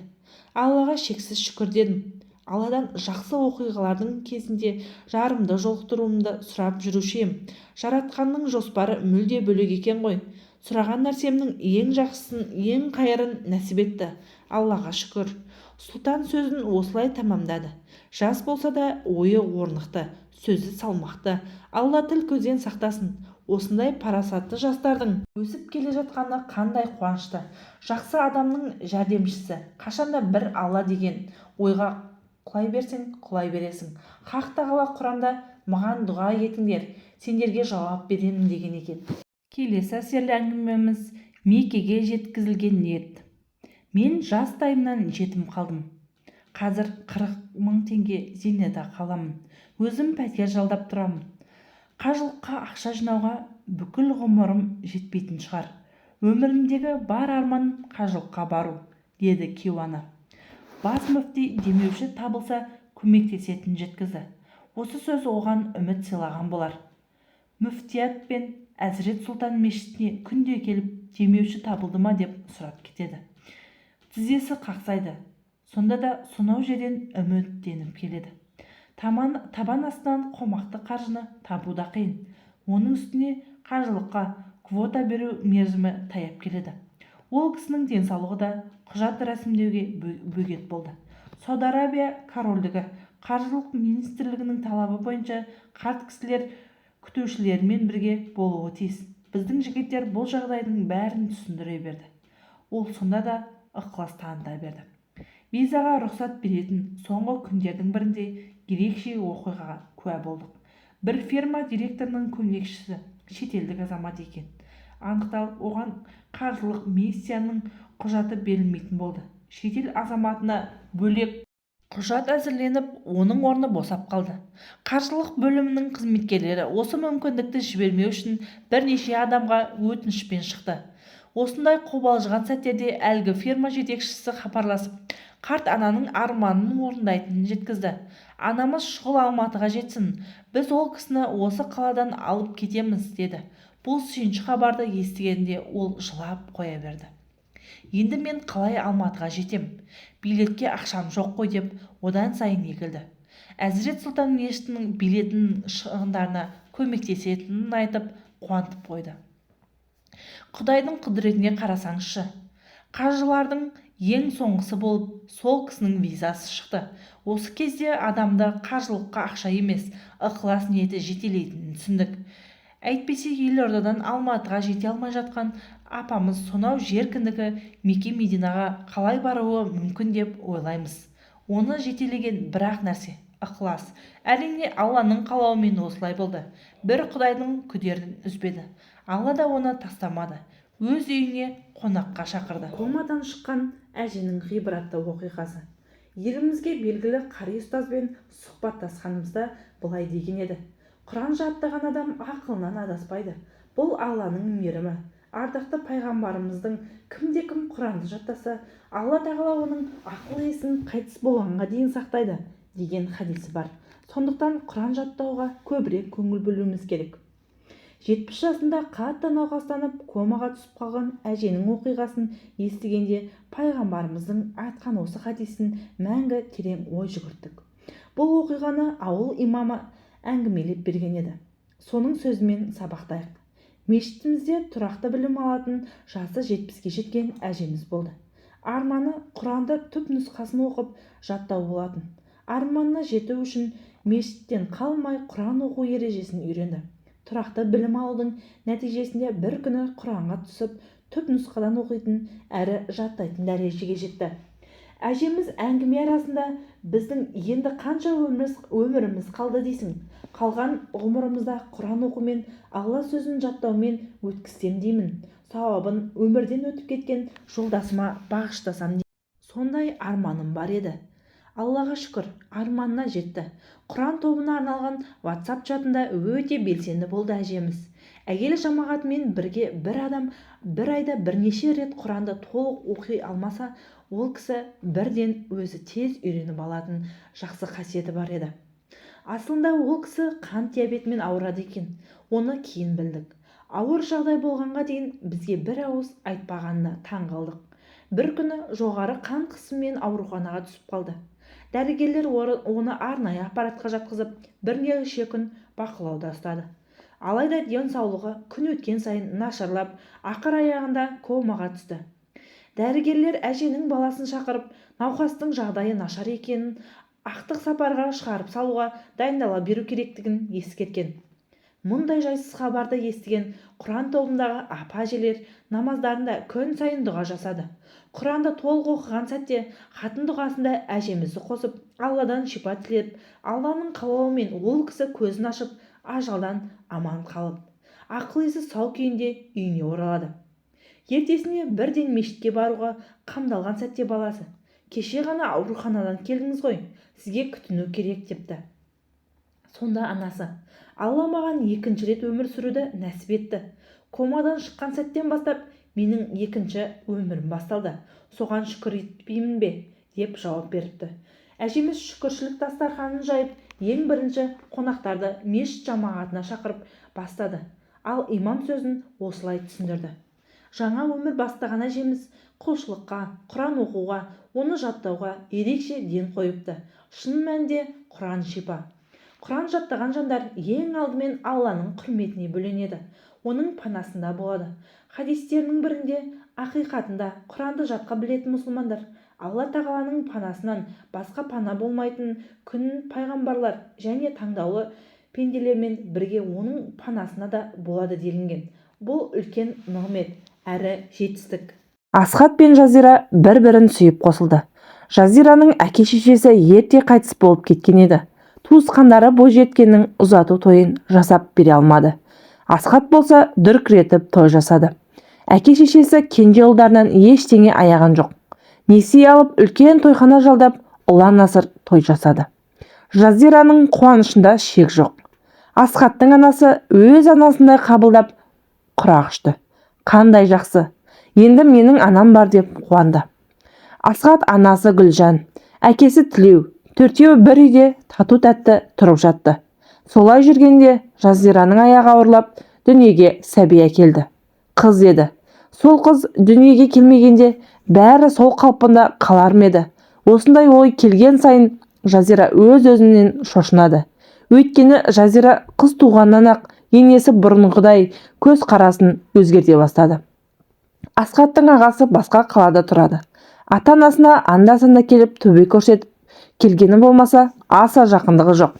Аллаға шексіз шүкір, дедім. Алладан жақсы оқиғалардың кезінде жарымды жолықтыруымды сұрап жүруші ем. Жаратқанның жоспары мүлде бөлек екен ғой. Сұраған нәрсемнің ең жақсысын, ең қайырын нәсіп етті. Аллаға шүкір. Сұлтан сөзін осылай тамамдады. Жас болса да ойы орнықты, сөзі салмақты. Алла тіл көзден сақтасын. Осындай парасатты жастардың өсіп келе жатқаны қандай қуанышты. Жақсы адамның жәрдемшісі қашанда бір Алла деген ойға құлай берсең, құлай бересің. Хақ тағала Құранда маған дұға етіңдер, сендерге жауап беремін, деген екен. Келесі әсерлі әңгімеміз Меккеге жеткізілген ниет. Мен жастайымнан жетім қалдым. Қазір 40.000 теңге зейнетақы аламын. Өзім пәтер жалдап тұрамын. Қажылыққа ақша жинауға бүкіл ғұмырым жетпейтін шығар. Өмірімдегі бар арманым қажылыққа бару, деді кейуана. Бас мүфти демеуші табылса көмектесетінін жеткізді. Осы сөз оған үміт сыйлаған болар. Мүфтият пен Әзірет Сұлтан мешітіне күнде келіп демеуші табылды ма деп сұрап кетеді. Тізесі қақсайды. Сонда да сонау жерден үміттеніп келеді. Табан астынан қомақты қаржыны табу да қиын. Оның үстіне қажылыққа квота беру мерзімі таяп келеді. Ол кісінің денсаулығы да құжат рәсімдеуге бөгет болды. Сауд Арабия корольдігі қаржылық министрлігінің талабы бойынша қарт кісілер күтушілермен бірге болуы тиіс. Біздің жігіттер бұл жағдайдың бәрін түсіндіре берді. Ол сонда да ықылас таныта берді. Визаға рұқсат беретін соңғы күндердің бірінде ерекше оқиғаға куә болдық. Бір ферма директорының көмекшісі шетелдік азамат екен. Анықталып, оған қаржылық миссияның құжаты берілмейтін болды. Шетел азаматына бөлек құжат әзірленіп, оның орны босап қалды. Қаржылық бөлімінің қызметкерлері осы мүмкіндікті жібермеу үшін бірнеше адамға өтінішпен шықты. Осындай қобалжыған сәттерде әлгі ферма жетекшісі хабарласып, қарт ананың арманын орындайтынын жеткізді. Анамыз шұғыл Алматыға жетсін, біз ол кісіні осы қаладан алып кетеміз, деді. Бұл сүйінші хабарды естігенде ол жылап қоя берді. Енді мен қалай Алматыға жетем? Билетке ақшам жоқ қой деп одан сайын егілді. Әзірет Сұлтан мешітінің билетінің шығындарына көмектесетінін айтып қуантып қойды. Құдайдың құдіретіне қарасаңызшы. Қажылардың ең соңғысы болып сол кісінің визасы шықты. Осы кезде адамды қажылыққа ақша емес, ықылас ниеті жетелейтінін түсіндік. Әйтпесе елордадан Алматыға жете алмай жатқан апамыз сонау жер кіндігі Мекке Мединаға қалай баруы мүмкін деп ойлаймыз. Оны жетелеген бір-ақ нәрсе – ықылас. Әрине, Алланың қалауымен осылай болды. Бір Құдайдың күдерін үзбеді. Алла да оны тастамады. Өз үйіне қонаққа шақырды. Комадан шыққан әженің ғибратты оқиғасы. Елімізге белгілі қари ұстазбен сұхбаттасқанымызда былай деген еді: Құран жаттаған адам ақылынан адаспайды. Бұл Алланың мейірімі. Ардақты пайғамбарымыздың кімде-кім Құранды жаттаса, Алла тағала оның ақыл есін қайтыс болғанға дейін сақтайды деген хадисі бар. Сондықтан Құран жаттауға көбірек көңіл бөлуіміз керек. 70 жасында қатты науқастанып комаға түсіп қалған әженің оқиғасын естігенде пайғамбарымыздың айтқан осы хадисін мәңгі терең ой жүгірттік. Бұл оқиғаны ауыл имамы әңгімелеп берген еді. Соның сөзімен сабақтайық. Мешітімізде тұрақты білім алатын жасы 70-ге жеткен әжеміз болды. Арманы Құранды түп нұсқасын оқып жаттау болатын. Арманына жету үшін мешіттен қалмай Құран оқу ережесін үйренді. Тұрақты білім алудың нәтижесінде бір күні Құранға түсіп, түп нұсқадан оқитын әрі жаттайтын дәрежеге жетті. Әжеміз әңгіме арасында: біздің енді қанша өміріміз қалды дейсің? Қалған ғұмырымызда Құран оқумен, Алла сөзін жаттаумен өткізсем деймін. Сауабын өмірден өтіп кеткен жолдасыма бағыштасам деймін. Сондай арманым бар еді. Аллаға шүкір, арманына жетті. Құран тобына арналған WhatsApp чатында өте белсенді болды әжеміз. Әйел жамағатымен бірге бір адам бір айда бірнеше рет Құранды толық оқи алмаса, ол кісі бірден өзі тез үйреніп алатын жақсы қасиеті бар еді. Асылында ол кісі қант диабетімен ауырады екен. Оны кейін білдік. Ауыр жағдай болғанға дейін бізге бір ауыз айтпағанына таң қалдық. Бір күні жоғары қан қысымымен ауруханаға түсіп қалды. Дәрігерлер оны арнайы аппаратқа жатқызып, бірнеше күн бақылауда ұстады. Алайда денсаулығы күн өткен сайын нашарлап, ақыр аяғында комаға түсті. Дәрігерлер әженің баласын шақырып, науқастың жағдайы нашар екенін, ақтық сапарға шығарып салуға дайындала беру керектігін ескерткен. Мұндай жайсыз хабарды естіген Құран тобындағы апа-әжелер намаздарында күн сайын дұға жасады. Құранды толық оқыған сәтте хатын дұғасында әжемізді қосып, Алладан шипа тілеп, Алланың қалауымен ол кісі көзін ашып, ажалдан аман қалып, ақыл-есі сау күйінде үйіне оралады. Ертесіне бірден мешітке баруға қамдалған сәтте баласы: Кеше ғана ауруханадан келдіңіз ғой, сізге күтіну керек депті. Сонда анасы: Алла маған екінші рет өмір сүруді нәсіп етті. Комадан шыққан сәттен бастап менің екінші өмірім басталды. Соған шүкір етпеймін бе? Деп жауап беріпті. Әжеміз шүкіршілік дастарханын жайып, ең бірінші қонақтарды мешіт жамағатына шақырып бастады. Ал имам сөзін осылай түсіндірді. Жаңа өмір бастаған әжеміз құлшылыққа, Құран оқуға, оны жаттауға ерекше ден қойыпты. Шын мәнінде Құран шипа. Құран жаттаған жандар ең алдымен Алланың құрметіне бөленеді, оның панасында болады. Хадистерінің бірінде ақиқатында Құранды жатқа білетін мұсылмандар Алла тағаланың панасынан басқа пана болмайтын күн пайғамбарлар және таңдаулы пенделермен бірге оның панасына да болады делінген. Бұл үлкен нығмет әрі жетістік. Асхат пен Жазира бір-бірін сүйіп қосылды. Жазираның әке-шешесі ерте қайтыс болып кеткен еді. Туысқандары бойжеткеннің ұзату тойын жасап бере алмады. Асхат болса дүркіретіп той жасады. Әке-шешесі кенже ұлдарынан ештеңе аяған жоқ. Несие алып үлкен тойхана жалдап, ұлан-асыр той жасады. Жазираның қуанышында шек жоқ. Асхаттың анасы өз анасындай қабылдап құрақ ұшты. Қандай жақсы, енді менің анам бар деп қуанды. Асхат анасы Гүлжан, әкесі Тілеу, төртеуі бір үйде тату-тәтті тұрып жатты. Солай жүргенде Жазираның аяғы ауырлап, дүниеге сәби әкелді. Қыз еді. Сол қыз дүниеге келмегенде бәрі сол қалпында қалар ма еді? Осындай ой келген сайын Жазира өз-өзінен шошынады. Өйткені Жазира қыз туғаннан ақ енесі бұрынғыдай көз қарасын өзгерте бастады. Асхаттың ағасы басқа қалада тұрады. Ата-анасына анда-санда келіп төбе көрсетіп келгені болмаса, аса жақындығы жоқ.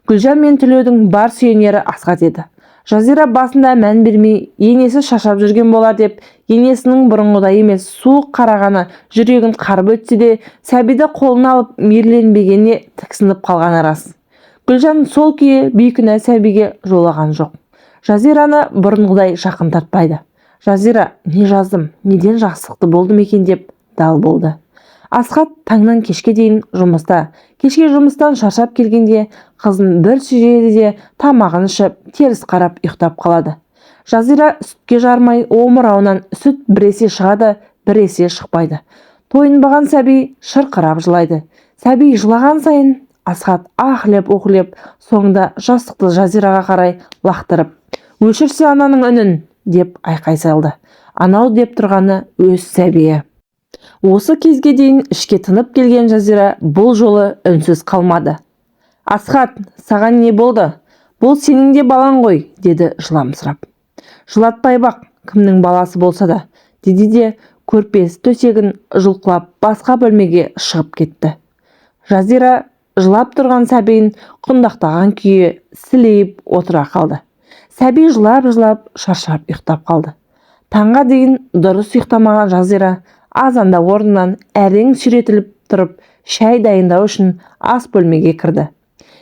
Гүлжан мен Тілеудің бар сүйенері Асхат еді. Жазира басында мән бермей, енесі шашап жүрген болар деп, енесінің бұрынғыдай емес суық қарағаны жүрегін қарып өтсе де, сәбиді қолына алып мейірленбегеніне тіксініп қалғаны рас. Гүлжан сол күйі бейкүнә сәбиге жолаған жоқ. Жазираны бұрынғыдай жақын тартпайды. Жазира: не жаздым, неден жақсылықты болдым екен деп дал болды. Асхат таңнан кешке дейін жұмыста. Кешке жұмыстан шаршап келгенде қызын бір сүйеді де тамағын ішіп, теріс қарап ұйықтап қалады. Жазира сүтке жармай омырауынан сүт біресе шығады, біресе шықпайды. Тойынбаған сәби шырқырап жылайды. Сәби жылаған сайын Асхат ахлеп-ухлеп, соңында жастықты Жазираға қарай лақтырып: «Өшірсе ананың үнін!» деп айқай салды. Анау деп тұрғаны өз сәбиі. Осы кезге дейін ішке тынып келген Жазира бұл жолы үнсіз қалмады. «Асхат, саған не болды? Бұл сенің де балаң ғой», деді жыламсырап. «Жылатпай бақ, кімнің баласы болса да», деді де көрпес төсегін жұлқылап басқа бөлмеге шығып кетті. Жазира жылап тұрған сәбиін құндақтаған күйі сілейіп отыра қалды. Сәби жылап-жылап шаршап ұйықтап қалды. Таңға дейін дұрыс ұйықтамаған Жазира азанда орнынан әрең сүйретіліп тұрып, шай дайындау үшін ас бөлмеге кірді.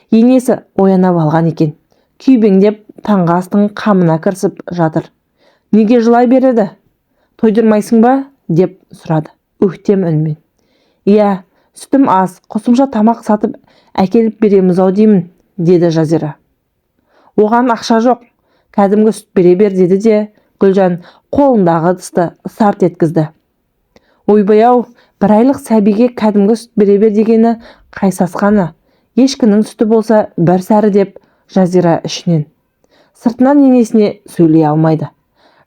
Енесі оянап алған екен. Күйбеңдеп таңғы астың қамына кірісіп жатыр. «Неге жылай береді? Тойдырмайсың ба?» деп сұрады өктем үнмен. «Иә, сүтім аз, қосымша тамақ сатып әкеліп береміз-ау деймін», деді Жазира. «Оған ақша жоқ, кәдімгі сүт бере бер», деді де Гүлжан қолындағы ыдысты сарт еткізді. «Ойбай-ау, бір айлық сәбиге кәдімгі сүт бере бер дегені қай сасқаны? Ешкінің сүті болса бір сәрі», деп Жазира ішінен. Сыртынан енесіне сөйлей алмайды.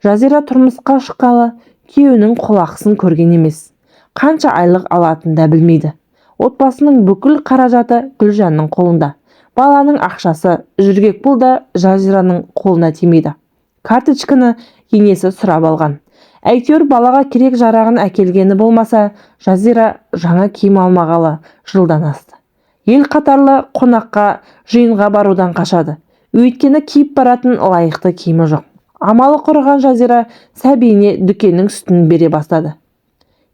Жазира тұрмысқа шыққалы күйеуінің қолақысын көрген емес. Қанша айлық алатынын да білмейді. Отбасының бүкіл қаражаты Гүлжанның қолында. Баланың ақшасы, жүргек пұл да Жазираның қолына тимейді. Карточканы енесі сұрап алған. Әйтеуір балаға керек жарағын әкелгені болмаса, Жазира жаңа киім алмағалы жылдан асты. Ел қатарлы қонаққа, жиынға барудан қашады. Өйткені киіп баратын лайықты киімі жоқ. Амалы құрыған Жазира сәбиіне дүкеннің сүтін бере бастады.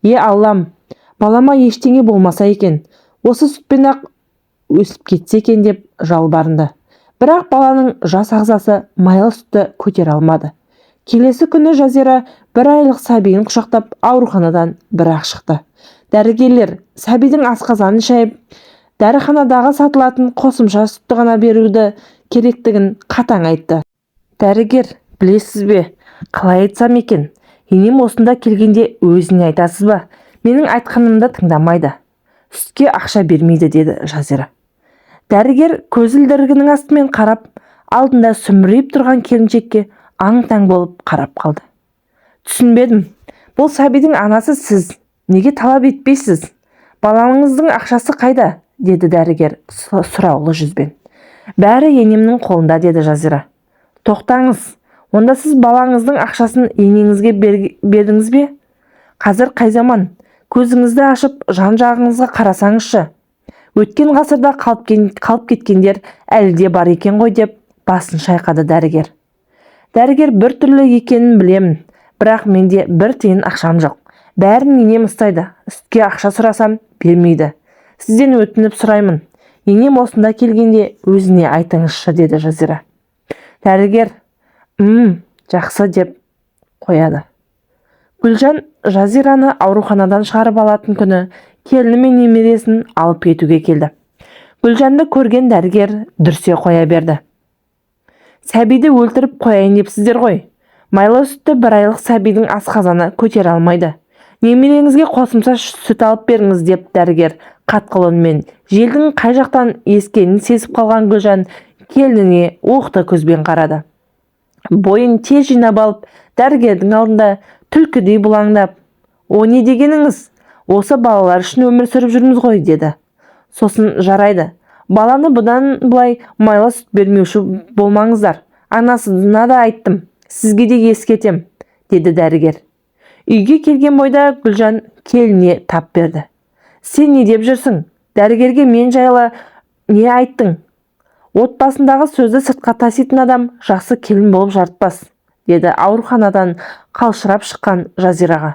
Аллам, балама ештеңе болмаса екен, осы сүтпен ақ өсіп кетсе екен деп жалбарынды. Бірақ баланың жас ағзасы майлы сүтті көтере алмады. Келесі күні Жазира бір айлық сәбиін құшақтап ауруханадан бір-ақ шықты. Дәрігерлер сәбидің асқазанын шайып, дәріханадағы сатылатын қосымша сүтті ғана беруді керектігін қатаң айтты. Дәрігер, білесіз бе, қалай айтсам екен, енем осында келгенде өзіне айтасыз ба, менің айтқанымды тыңдамайды, сүтке ақша бермейді, деді Жазира. Дәрігер көзілдірігінің астымен қарап, алдында сүмірейіп тұрған келіншекке аң-таң болып қарап қалды. Түсінбедім, бұл сәбидің анасы сіз, неге талап етпейсіз? Балаңыздың ақшасы қайда? Деді дәрігер сұраулы жүзбен. Бәрі енемнің қолында, деді Жазира. Тоқтаңыз, онда сіз балаңыздың ақшасын енеңізге бердіңіз бе? Қазір қай заман? Көзіңізді ашып, жан-жағыңызға қарасаңызшы. Өткен ғасырда қалып кеткендер әлі де бар екен ғой, деп басын шайқады дәрігер. Дәрігер бір түрлі екенін білемін, бірақ менде бір тиын ақшам жоқ. Бәрін енем ұстайды. Сүтке ақша сұрасам бермейді. Сізден өтініп сұраймын. Енем осында келгенде өзіне айтыңызшы, деді Жазира. Дәрігер, жақсы, деп қояды. Гүлжан Жазираны ауруханадан шығарып алатын күні келіні мен немересін алып кетуге келді. Гүлжанды көрген дәрігер дүрсе қоя берді. Сәбиді өлтіріп қояйын депсіздер ғой. Майлы сүтті 1 айлық сәбидің асқазаны көтере алмайды. Немереңізге қосымша сүт алып беріңіз, деп дәрігер қатқыл үнмен желдің қай жақтан ескенін сезіп қалған Гүлжан келініне оқты көзбен қарады. Бойын тез жинап алып, дәрігердің алдында түлкідей бұлаңдап, «О, не дегеніңіз? Осы балалар үшін өмір сүріп жүрміз ғой», деді. Сосын, жарайды, баланы бұдан былай майлы сүт бермеуші болмаңыздар. Анасына да айттым, сізге де ескертем, деді дәрігер. Үйге келген бойда Гүлжан келіне тап берді. Сен не деп жүрсің? Дәрігерге мен жайлы не айттың? Отбасындағы сөзді сыртқа таситын адам жақсы келін болып жарытпас, деді ауруханадан қалшырап шыққан Жазираға.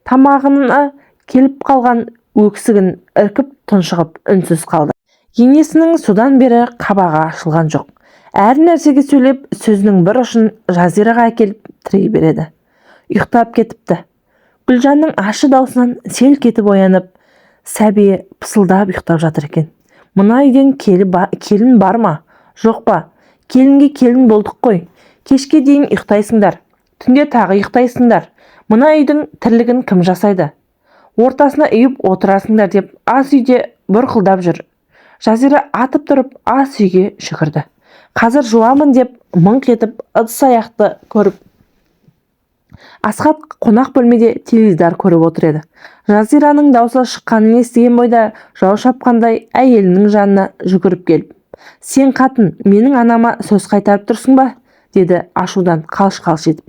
Тамағына келіп қалған өксігін іркіп тұншығып үнсіз қалды. Енесінің содан бері қабағы ашылған жоқ. Әр нәрсеге сөйлеп, сөзінің бір ұшын Жазираға әкеліп тірей береді. Ұйықтап кетіпті. Гүлжанның ащы даусынан селк етіп оянып, сәби пысылдап ұйықтап жатыр екен. Мына үйден келін бар ма? Жоқ па? Келінге келін болдық қой. Кешке дейін ұйықтайсыңдар, түнде тағы ұйықтайсыңдар. Мына үйдің тірлігін кім жасайды? Ортасына үйіп отырасыңдар, деп ас үйде бұрқылдап жүр. Жазира атып тұрып ас үйге жүгірді. Қазір жуамын, деп мыңқ етіп ыдыс аяқты көріп. Асхат қонақ бөлмеде теледидар көріп отыр еді. Жазираның даусы шыққанын естіген бойда жау шапқандай әйелінің жанына жүгіріп келіп, «Сен қатын, менің анама сөз қайтарып тұрсың ба?» деді ашудан қалш-қалш етіп.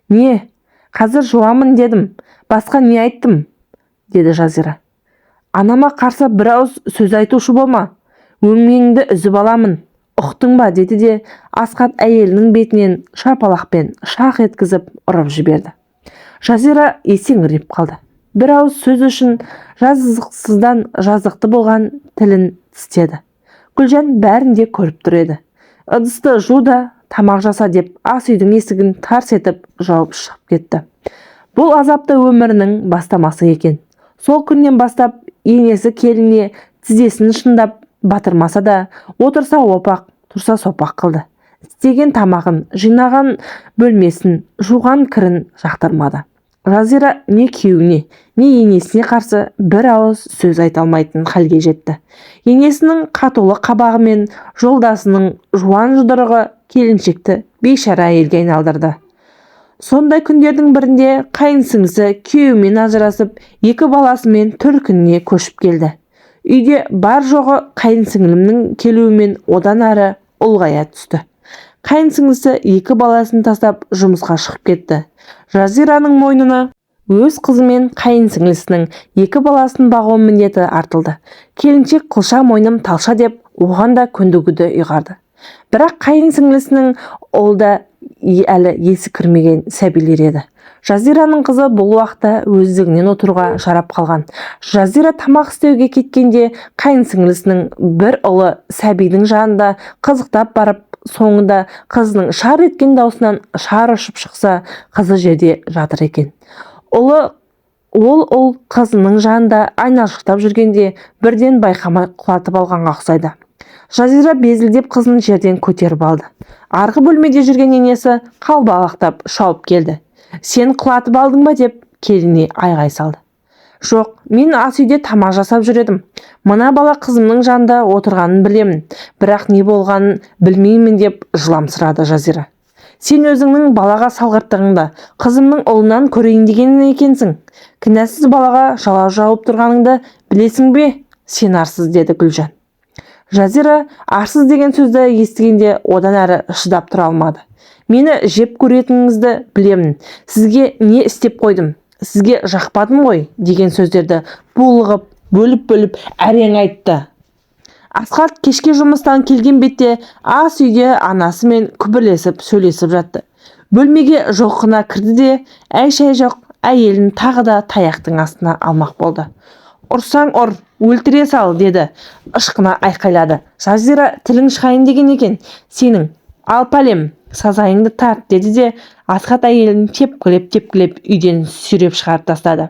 «Не? Қазір жуамын дедім. Басқа не айттым?» деді Жазира. «Анама қарсы бір ауыз сөз айтушы болма. Өңмеңді үзіп аламын. Ұқтың ба?» деді де Асхат әйелінің бетінен шапалақпен шақ еткізіп ұрып жіберді. Жазира есеңгіреп қалды. Бір ауыз сөз үшін жазықсыздан жазықты болған тілін тістеді. Гүлжан бәрін де көріп тұр еді. Ыдысты жу да тамақ жаса, деп ас үйдің есігін тарс етіп жауып шығып кетті. Бұл азапты өмірінің бастамасы екен. Сол күннен бастап енесі келіне тізесін шындап батырмаса да, отырса опақ, тұрса сопақ қылды. Істеген тамағын, жинаған бөлмесін, жуған кірін жақтырмады. Жазира не күйеуіне, не енесіне қарсы бір ауыз сөз айта алмайтын халге жетті. Енесінің қатулы қабағы мен жолдасының жуан жұдырығы келіншекті бейшара әйелге айналдырды. Сондай күндердің бірінде қайынсіңлісі күйеуімен ажырасып, 2 баласымен төркініне көшіп келді. Үйде бар жоғы қайынсіңлімнің келуімен одан ары ұлғая түсті. Қайынсіңлісі 2 баласын тастап жұмысқа шығып кетті. Жазираның мойнына өз қызы мен қайынсіңлісінің 2 баласын бағу міндеті артылды. Келіншек қылша мойным талша деп оған да көндігуді ұйғарды. Бірақ қайынсіңлісінің ұлда әлі есі кірмеген сәбилер еді. Жазираның қызы бұл уақытта өздігінен отыруға жарап қалған. Жазира тамақ істеуге кеткенде қайынсіңлісінің бір ұлы сәбидің жанында қызықтап барып, соңында қызының шар еткен даусынан шар ұшып шықса, қызы жерде жатыр екен. Ұлы Ол қызының жанында айналшықтап жүргенде бірден байқамай құлатып алғанға ұқсайды. Жазира безілдеп қызын жерден көтеріп алды. Арғы бөлмеде жүрген енесі қалбалақтап шауып келді. Сен құлатып алдың ба деп келініне айғай салды. Жоқ, мен ас үйде тамақ жасап жүредім. Мына бала қызымның жанында отырғанын білемін, бірақ не болғанын білмеймін деп жыламсырады Жазира. Сен өзіңнің балаға салғырттығыңды қызымның ұлынан көрейін деген екенсің. Кінәсіз балаға жала жауып тұрғаныңды білесің бе? Сен арсыз, деді Гүлжан. Жазира арсыз деген сөзді естігенде одан әрі шыдап тұра алмады. Мені жеп көретініңізді білемін. Сізге не істеп қойдым? Сізге жақпадым ғой, деген сөздерді булығып, бөліп әрең айтты. Асқар кешке жұмыстан келген бетте ас үйде анасымен күбірлесіп сөйлесіп жатты. Бөлмеге жоқына кірді де әй-шәй жоқ әйелін тағы да таяқтың астына алмақ болды. Ұрсаң ұр, өлтіре сал, деді. Ышқына айқайлады. Жазира тілің шығайын деген екен. Сенің, ал пәлем, сазайыңды тарт, деді де Асқар әйелін тепкілеп үйден сүйреп шығарып тастады.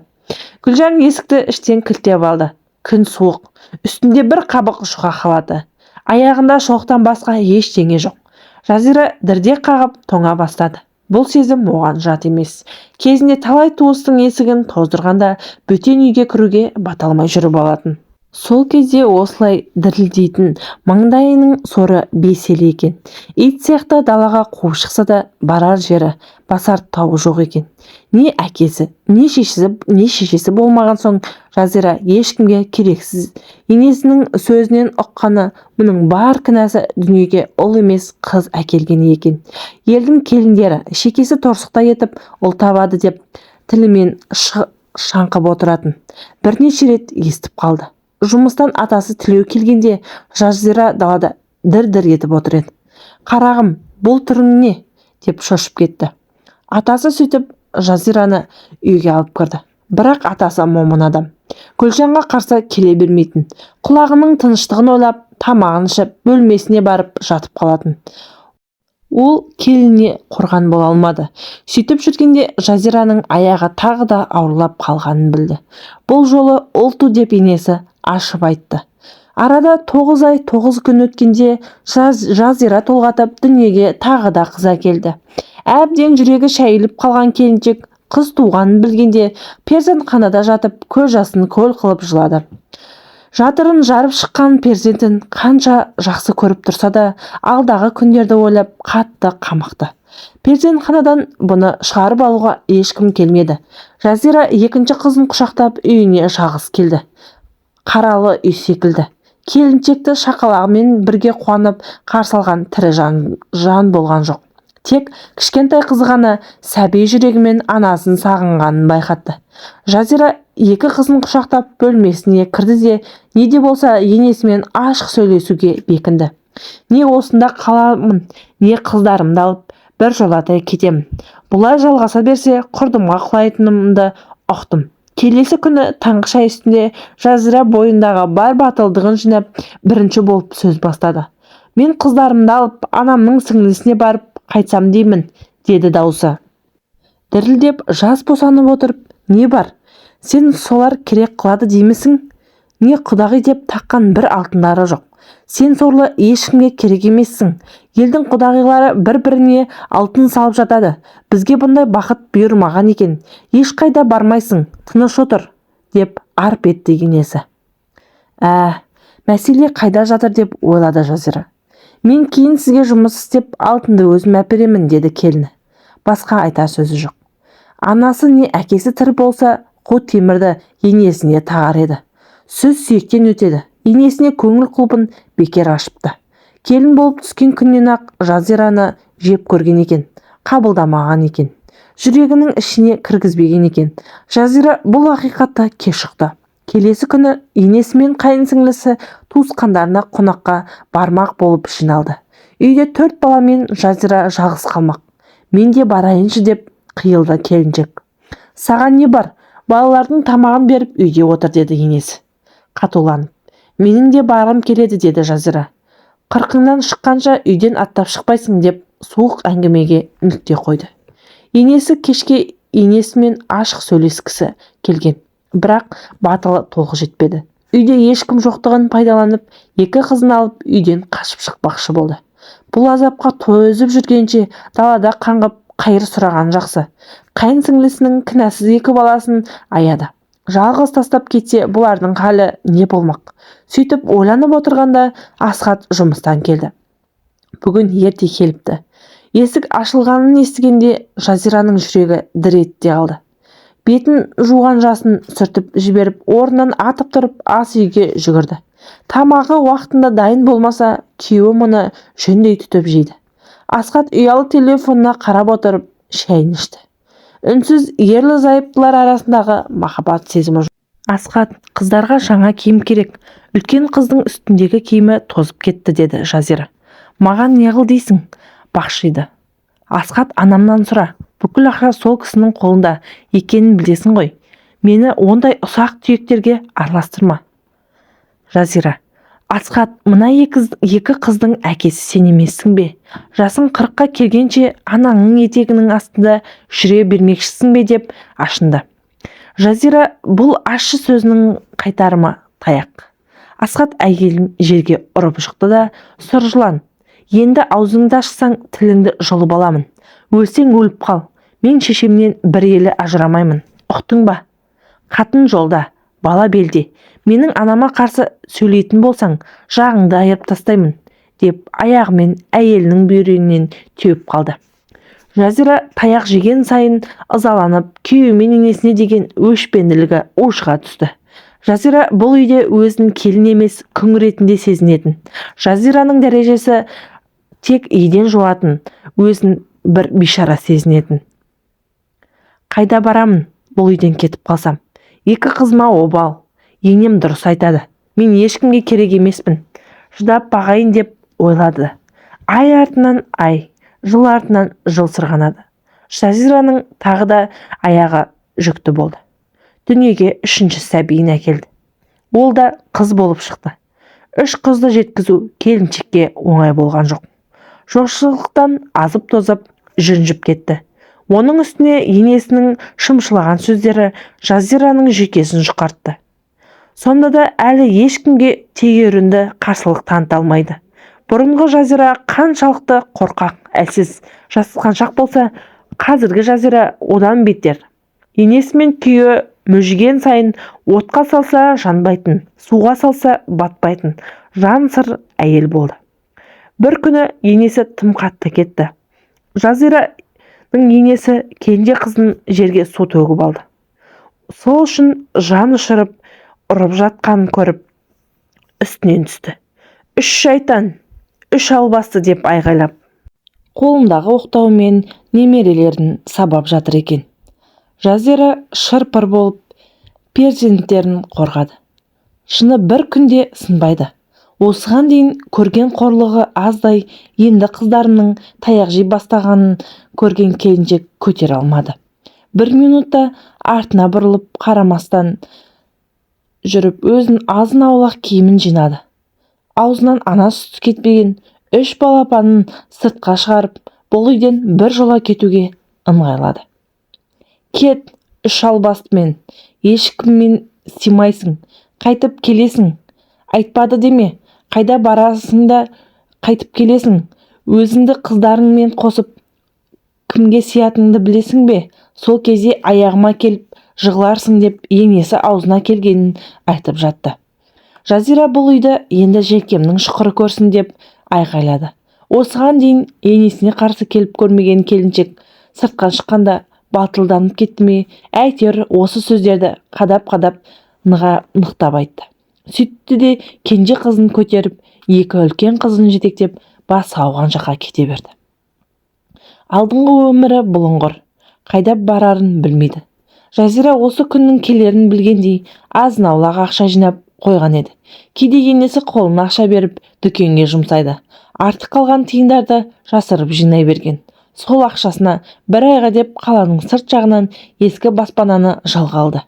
Гүлжан есікті іштен кілттеп алды. Күн суық, үстінде бір қабық жұқа халаты. Аяғында шоқтан басқа ештеңе жоқ. Жазира дірдек қағып тоңа бастады. Бұл сезім оған жат емес. Кезінде талай туыстың есігін тоздырғанда бөтен үйге кіруге бата алмай жүріп алатын. Сол кезде осылай дірілдейтін маңдайының соры бес-елі екен. Ит сияқты далаға қуып шықса да барар жері, басар тауы жоқ екен. Не әкесі, не шешесі болмаған соң Жазира ешкімге керексіз. Енесінің сөзінен ұққаны мұның бар кінәсі дүниеге ұл емес қыз әкелгені екен. Елдің келіндері шекесі торсықтай етіп ұл табады деп тілімен шаңқып отыратын. Бірнеше рет естіп қалды. Жұмыстан атасы тілеу келгенде Жазира далада дір-дір етіп отыр еді. Қарағым, бұл түрің не? Деп шошып кетті. Атасы сөйтіп Жазираны үйге алып кірді. Бірақ атасы момын адам. Гүлжанға қарсы келе бермейтін. Құлағының тыныштығын ойлап, тамағын ішіп, бөлмесіне барып жатып қалатын. Ол келініне қорған бола алмады. Сөйтіп жүргенде Жазираның аяғы тағы да ауырлап қалғанын білді. Бұл жолы ұлту деп енесі ашып айтты. Арада 9 ай 9 күн өткенде Жазира толғатып дүниеге тағы да қыз әкелді. Әбден жүрегі шәйіліп қалған келіншек қыз туғанын білгенде перзентханада жатып көз жасын көл қылып жылады. Жатырын жарып шыққан перзентін қанша жақсы көріп тұрса да алдағы күндерді ойлап қатты қамықты. Перзентханадан бұны шығарып алуға ешкім келмеді. Жазира екінші қызын құшақтап үйіне жалғыз келді. Қаралы үй секілді. Келіншекті шақалағымен бірге қуанып қарсы алған тірі жан болған жоқ. Тек кішкентай қызы ғана сәби жүрегімен анасын сағынғанын байқатты. Жазира екі қызын құшақтап бөлмесіне кірді де не де болса енесімен ашық сөйлесуге бекінді. Не осында қаламын, не қыздарымды алып бір жолата кетемін. Бұлай жалғаса берсе құрдымға құлайтынымды ұқтым. Келесі күні таңғы шай үстінде Жазира бойындағы бар батылдығын жинап бірінші болып сөз бастады. Мен қыздарымды алып анамның сіңлісіне барып қайтсам деймін, деді даусы. Дірілдеп жас босанып отырып, не бар? Сен солар керек қылады деймісің? Не құдағи деп таққан бір алтындары жоқ. Сен сорлы ешкімге керек емессің. Елдің құдағилары бір-біріне алтын салып жатады. Бізге бұндай бақыт бұйырмаған екен. Ешқайда бармайсың, тыныш отыр, деп арп етті енесі. Мәселе қайда жатыр деп ойлады Жазира. Мен кейін сізге жұмыс істеп алтынды өзім әперемін, деді келіні. Басқа айтар сөзі жоқ. Анасы не әкесі тірі болса, қу темірді енесіне тағар еді. Сөз сүйектен өтеді. Енесіне көңіл құлпын бекер ашыпты. Келін болып түскен күннен ақ Жазираны жеп көрген екен, қабылдамаған екен. Жүрегінің ішіне кіргізбеген екен. Жазира бұл ақиқатты кеш ұқты. Келесі күні енесі мен қайынсіңлісі туысқандарына қонаққа бармақ болып жиналды. Үйде 4 баламен Жазира жалғыз қалмақ. Мен де барайыншы деп қиылды келіншек. Саған не бар? Балалардың тамағын беріп үйде отыр, деді енесі қатуланып. Менің де барғым келеді, деді Жазира. Қырқыңнан шыққанша үйден аттап шықпайсың, деп суық әңгімеге нүкте қойды. Енесі кешке енесімен ашық сөйлескісі келген, бірақ батылы толық жетпеді. Үйде ешкім жоқтығын пайдаланып, екі қызын алып үйден қашып шықпақшы болды. Бұл азапқа тозып жүргенше далада қаңғып қайыр сұраған жақсы. Қайын сіңлісінің кінәсіз екі баласын аяды. Жалғыз тастап кетсе, бұлардың халі не болмақ? Сөйтіп ойланып отырғанда Асхат жұмыстан келді. Бүгін ерте келіпті. Есік ашылғанын естігенде Жазираның жүрегі дір ете қалды. Бетін жуған жасын сүртіп жіберіп, орнынан атып тұрып ас үйге жүгірді. Тамағы уақытында дайын болмаса, күйеуі мұны жүндей түтіп жейді. Асхат ұялы телефонына қарап отырып шайын ішті. Үнсіз ерлі-зайыптылар арасындағы махаббат сезімі жоқ. Асхат, қыздарға жаңа киім керек. Үлкен қыздың үстіндегі киімі тозып кетті, деді Жазира. Маған не қыл дейсің? Бақшиды. Асхат, анамнан сұра. Бүкіл ақша сол кісінің қолында екенін білесің ғой. Мені ондай ұсақ түйектерге араластырма. Жазира. Асхат, мына екі қыздың әкесі сен емессің бе? Жасың 40-қа келгенше анаңның етегінің астында жүре бермекшісің бе, деп ашынды. Жазира бұл ащы сөзінің қайтарымы таяқ. Асхат әйелін жерге ұрып жықты да, сұр жылан, енді аузыңды ашсаң тіліңді жұлып аламын. Өлсең өліп қал. Мен шешемнен бір елі ажырамаймын. Ұқтың ба? Қатын жолда, бала белде. Менің анама қарсы сөйлейтін болсаң, жағыңды айырып тастаймын, деп аяғымен әйелінің бүйрегінен теуіп қалды. Жазира таяқ жеген сайын ызаланып, күйеуі мен енесіне деген өшпенділігі ушыға түсті. Жазира бұл үйде өзін келін емес, күң ретінде сезінетін. Жазираның дәрежесі тек еден жуатын, өзін бір бишара сезінетін. Қайда барамын бұл үйден кетіп қалсам? Екі қызыма обал. Енем дұрыс айтады. Мен ешкімге керек емеспін. Шыдап бағайын деп ойлады. Ай артынан ай, жыл артынан жыл сырғанады. Жазираның тағы да аяғы жүкті болды. Дүниеге 3-ші сәбиін әкелді. Ол да қыз болып шықты. 3 қызды жеткізу келіншекке оңай болған жоқ. Жоқшылықтан азып-тозып жүнжіп кетті. Оның үстіне енесінің шымшылаған сөздері Жазираның жүйкесін жұқартты. Сонда да әлі ешкімге тегеурінді қарсылық таныта алмайды. Бұрынғы Жазира қаншалықты қорқақ, әлсіз, жасқаншақ болса, қазіргі Жазира одан бетер. Енесімен күйеуі мүжіген сайын отқа салса жанбайтын, суға салса батпайтын, жан сыр әйел болды. Бір күні енесі тым қатты кетті. Жазираның енесі кенже қызын жерге су төгіп алды. Сол үшін жан ұшырып ұрып жатқанын көріп үстінен түсті. 3 шайтан, 3 албасты, деп айғайлап, қолындағы оқтаумен немерелерін сабап жатыр екен. Жазира шыр-пыр болып перзенттерін қорғады. Шыны бір күнде сынбайды. Осыған дейін көрген қорлығы аздай, енді қыздарының таяқ жей бастағанын көрген келіншек көтере алмады. Бір минутта артына бұрылып қарамастан жүріп өзін азын-аулақ киімін жинады. Аузынан ана сүті кетпеген 3 балапанын сыртқа шығарып, бұл үйден бір жола кетуге ыңғайлады. Кет, 3 албастымен, ешкіммен симайсың, қайтып келесің. Айтпады деме, қайда барасың да қайтып келесің. Өзіңді қыздарыңмен қосып кімге сиятыныңды білесің бе? Сол кезде аяғыма келіп жығыларсың, деп енесі аузына келгенін айтып жатты. Жазира бұл үйді енді жекемнің шұқыры көрсін, деп айғайлады. Осыған дейін енесіне қарсы келіп көрмеген келіншек сыртқа шыққанда батылданып кетті ме, әйтеуір осы сөздерді қадап-қадап нықтап айтты. Сөйтті де кенже қызын көтеріп, 2 үлкен қызын жетектеп, бас ауған жаққа кете берді. Алдыңғы өмірі бұлыңғыр, қайда барарын білмейді. Жазира осы күннің келерін білгендей азын-аулақ ақша жинап қойған еді. Кейде енесі қолына ақша беріп дүкенге жұмсайды. Артық қалған тиындарды жасырып жинай берген. Сол ақшасына бір айға деп қаланың сырт жағынан ескі баспананы жалға алды.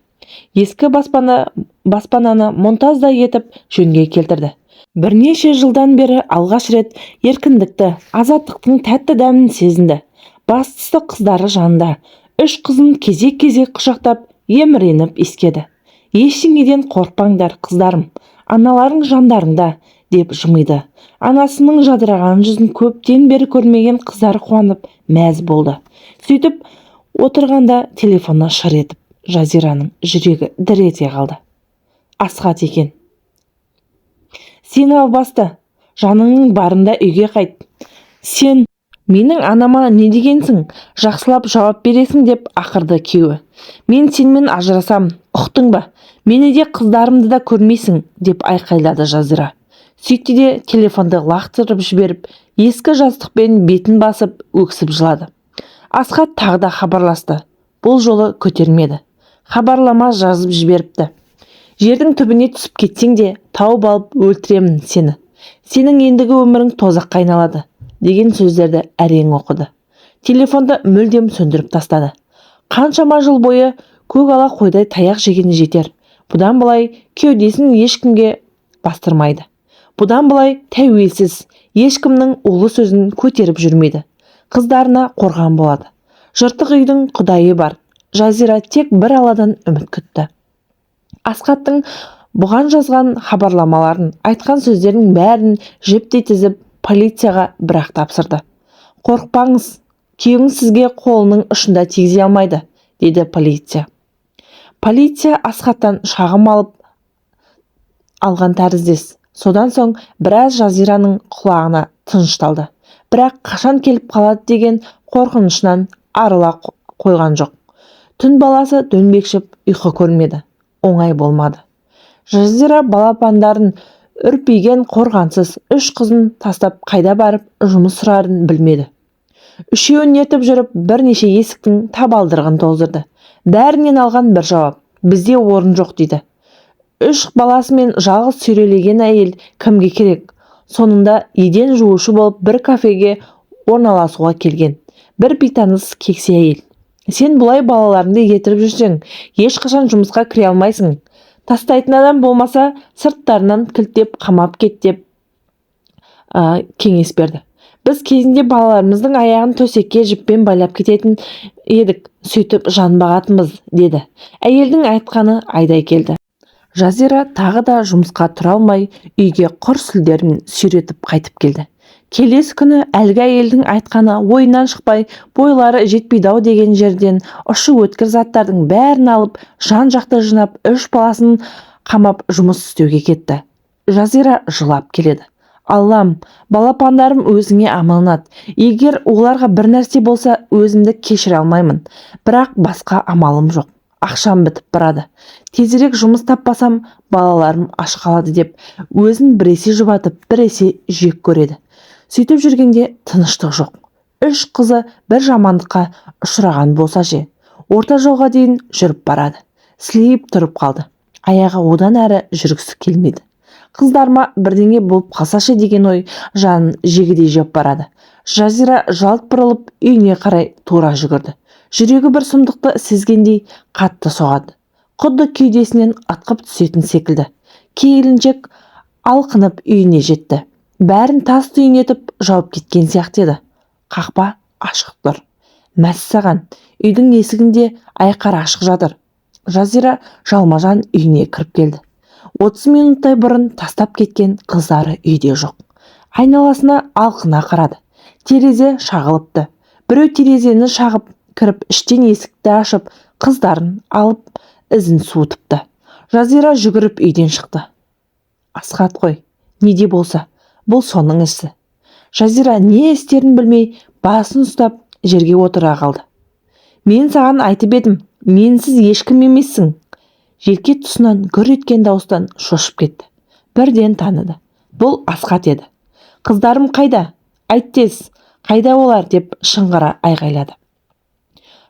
Ескі баспананы мұнтаздай етіп жөнге келтірді. Бірнеше жылдан бері алғаш рет еркіндікті, азаттықтың тәтті дәмін сезінді. Бастысы қыздары жанында. 3 қызын кезек-кезек құшақтап еміреніп иіскеді. Ештеңеден қорықпаңдар, қыздарым, аналарың жандарыңда, деп жымиды. Анасының жадыраған жүзін көптен бері көрмеген қыздар қуанып мәз болды. Сөйтіп отырғанда телефонына шыр етіп Жазираның жүрегі дір ете қалды. Асхат екен. Сен албасты, жаныңның барында үйге қайт. Сен менің анама не дегенсің? Жақсылап жауап бересің, деп ақырды күйеуі. Мен сенімен ажырасам, ұқтың ба? Мені де қыздарымды да көрмейсің, деп айқайлады Жазира. Сөйтті де телефонды лақтырып жіберіп, ескі жастықпен бетін басып, өксіп жылады. Асхат тағы да хабарласты. Бұл жолы көтермеді. Хабарлама жазып жіберіпті. Жердің түбіне түсіп кетсең де, тауып алып өлтіремін сені. Сенің ендігі өмірің тозаққа айналады, деген сөздерді әрең оқыды. Телефонды мүлдем сөндіріп тастады. Қаншама жыл бойы көк ала қойдай таяқ жегені жетер. Бұдан былай кеудесін ешкімге бастырмайды. Бұдан былай тәуелсіз, ешкімнің улы сөзін көтеріп жүрмейді. Қыздарына қорған болады. Жыртық үйдің құдайы бар. Жазира тек бір алладан үміт күтті. Асхаттың бұған жазған хабарламаларын, айтқан сөздердің бәрін жіптей тізіп полицияға бірақ тапсырды. Қорықпаңыз, күйеуіңіз сізге қолының ұшында тигізе алмайды, деді полиция. Полиция Асхаттан шағым алған тәріздес. Содан соң біраз Жазираның құлағына тынышталды. Бірақ қашан келіп қалады деген қорқынышынан арыла қойған жоқ. Түн баласы дөңбекшіп ұйқы көрмеді. Оңай болмады. Жазира балапандарын үрпиген қорғансыз үш қызын тастап қайда барып жұмыс сұрарын білмеді. Үшеуін ертіп жүріп бірнеше есіктің табалдырығын тоздырды. Бәрінен алған бір жауап: бізде орын жоқ, дейді. Үш баласымен жалғыз сүйрелеген әйел кімге керек? Сонында еден жуушы болып бір кафеге орналасуға келген бір бейтаныс кексе әйел. Сен бұлай балаларыңды ертіп жүрсең, ешқашан жұмысқа кіре алмайсың. Тастайтын адам болмаса, сырттарынан кілттеп қамап кет, деп кеңес берді. Біз кезінде балаларымыздың аяғын төсекке жіппен байлап кететін едік, сөйтіп жан бағатынбыз, деді. Әйелдің айтқаны айдай келді. Жазира тағы да жұмысқа тұра алмай, үйге құр сүлдерін сүйретіп қайтып келді. Келесі күні әлгі әйелдің айтқаны ойынан шықпай, бойлары жетпейді-ау деген жерден ұшы өткір заттардың бәрін алып, жан-жақты жинап, үш баласын қамап жұмыс істеуге кетті. Жазира жылап келеді. Аллам, балапандарым өзіңе аманат. Егер оларға бір нәрсе болса, өзімді кешіре алмаймын. Бірақ басқа амалым жоқ. Ақшам бітіп барады. Тезірек жұмыс таппасам, балаларым аш қалады, деп өзін біресе жұбатып, біресе жек көреді. Сөйтіп жүргенде тыныштық жоқ. Үш қызы бір жамандыққа ұшыраған болса ше, орта жолға дейін жүріп барады. Сілейіп тұрып қалды. Аяғы одан әрі жүргісі келмейді. Қыздарыма бірдеңе болып қалса ше деген ой жанын жегідей жеп барады. Жазира жалт бұрылып үйіне қарай тура жүгірді. Жүрегі бір сұмдықты сезгендей қатты соғады. Құдды кеудесінен атқып түсетін секілді. Келіншек алқынып үйіне жетті. Бәрін тас түйін етіп жауып кеткен сияқты еді. Қақпа ашық тұр. Мәссаған, үйдің есігінде айқара ашық жатыр. Жазира жалма-жан үйіне кіріп келді. 30 минуттай бұрын тастап кеткен қыздары үйде жоқ. Айналасына алқына қарады. Терезе шағылыпты. Біреу терезені шағып кіріп, іштен есікті ашып, қыздарын алып ізін суытыпты. Жазира жүгіріп үйден шықты. Асхат қой, неде болса, бұл соның ісі. Жазира не істерін білмей, басын ұстап жерге отыра қалды. Мен саған айтып едім, менсіз ешкім емессің. Желке тұсынан гүр еткен дауыстан шошып кетті. Бірден таныды. Бұл Асхат еді. Қыздарым қайда? Айт тез, қайда олар, деп шыңғыра айғайлады.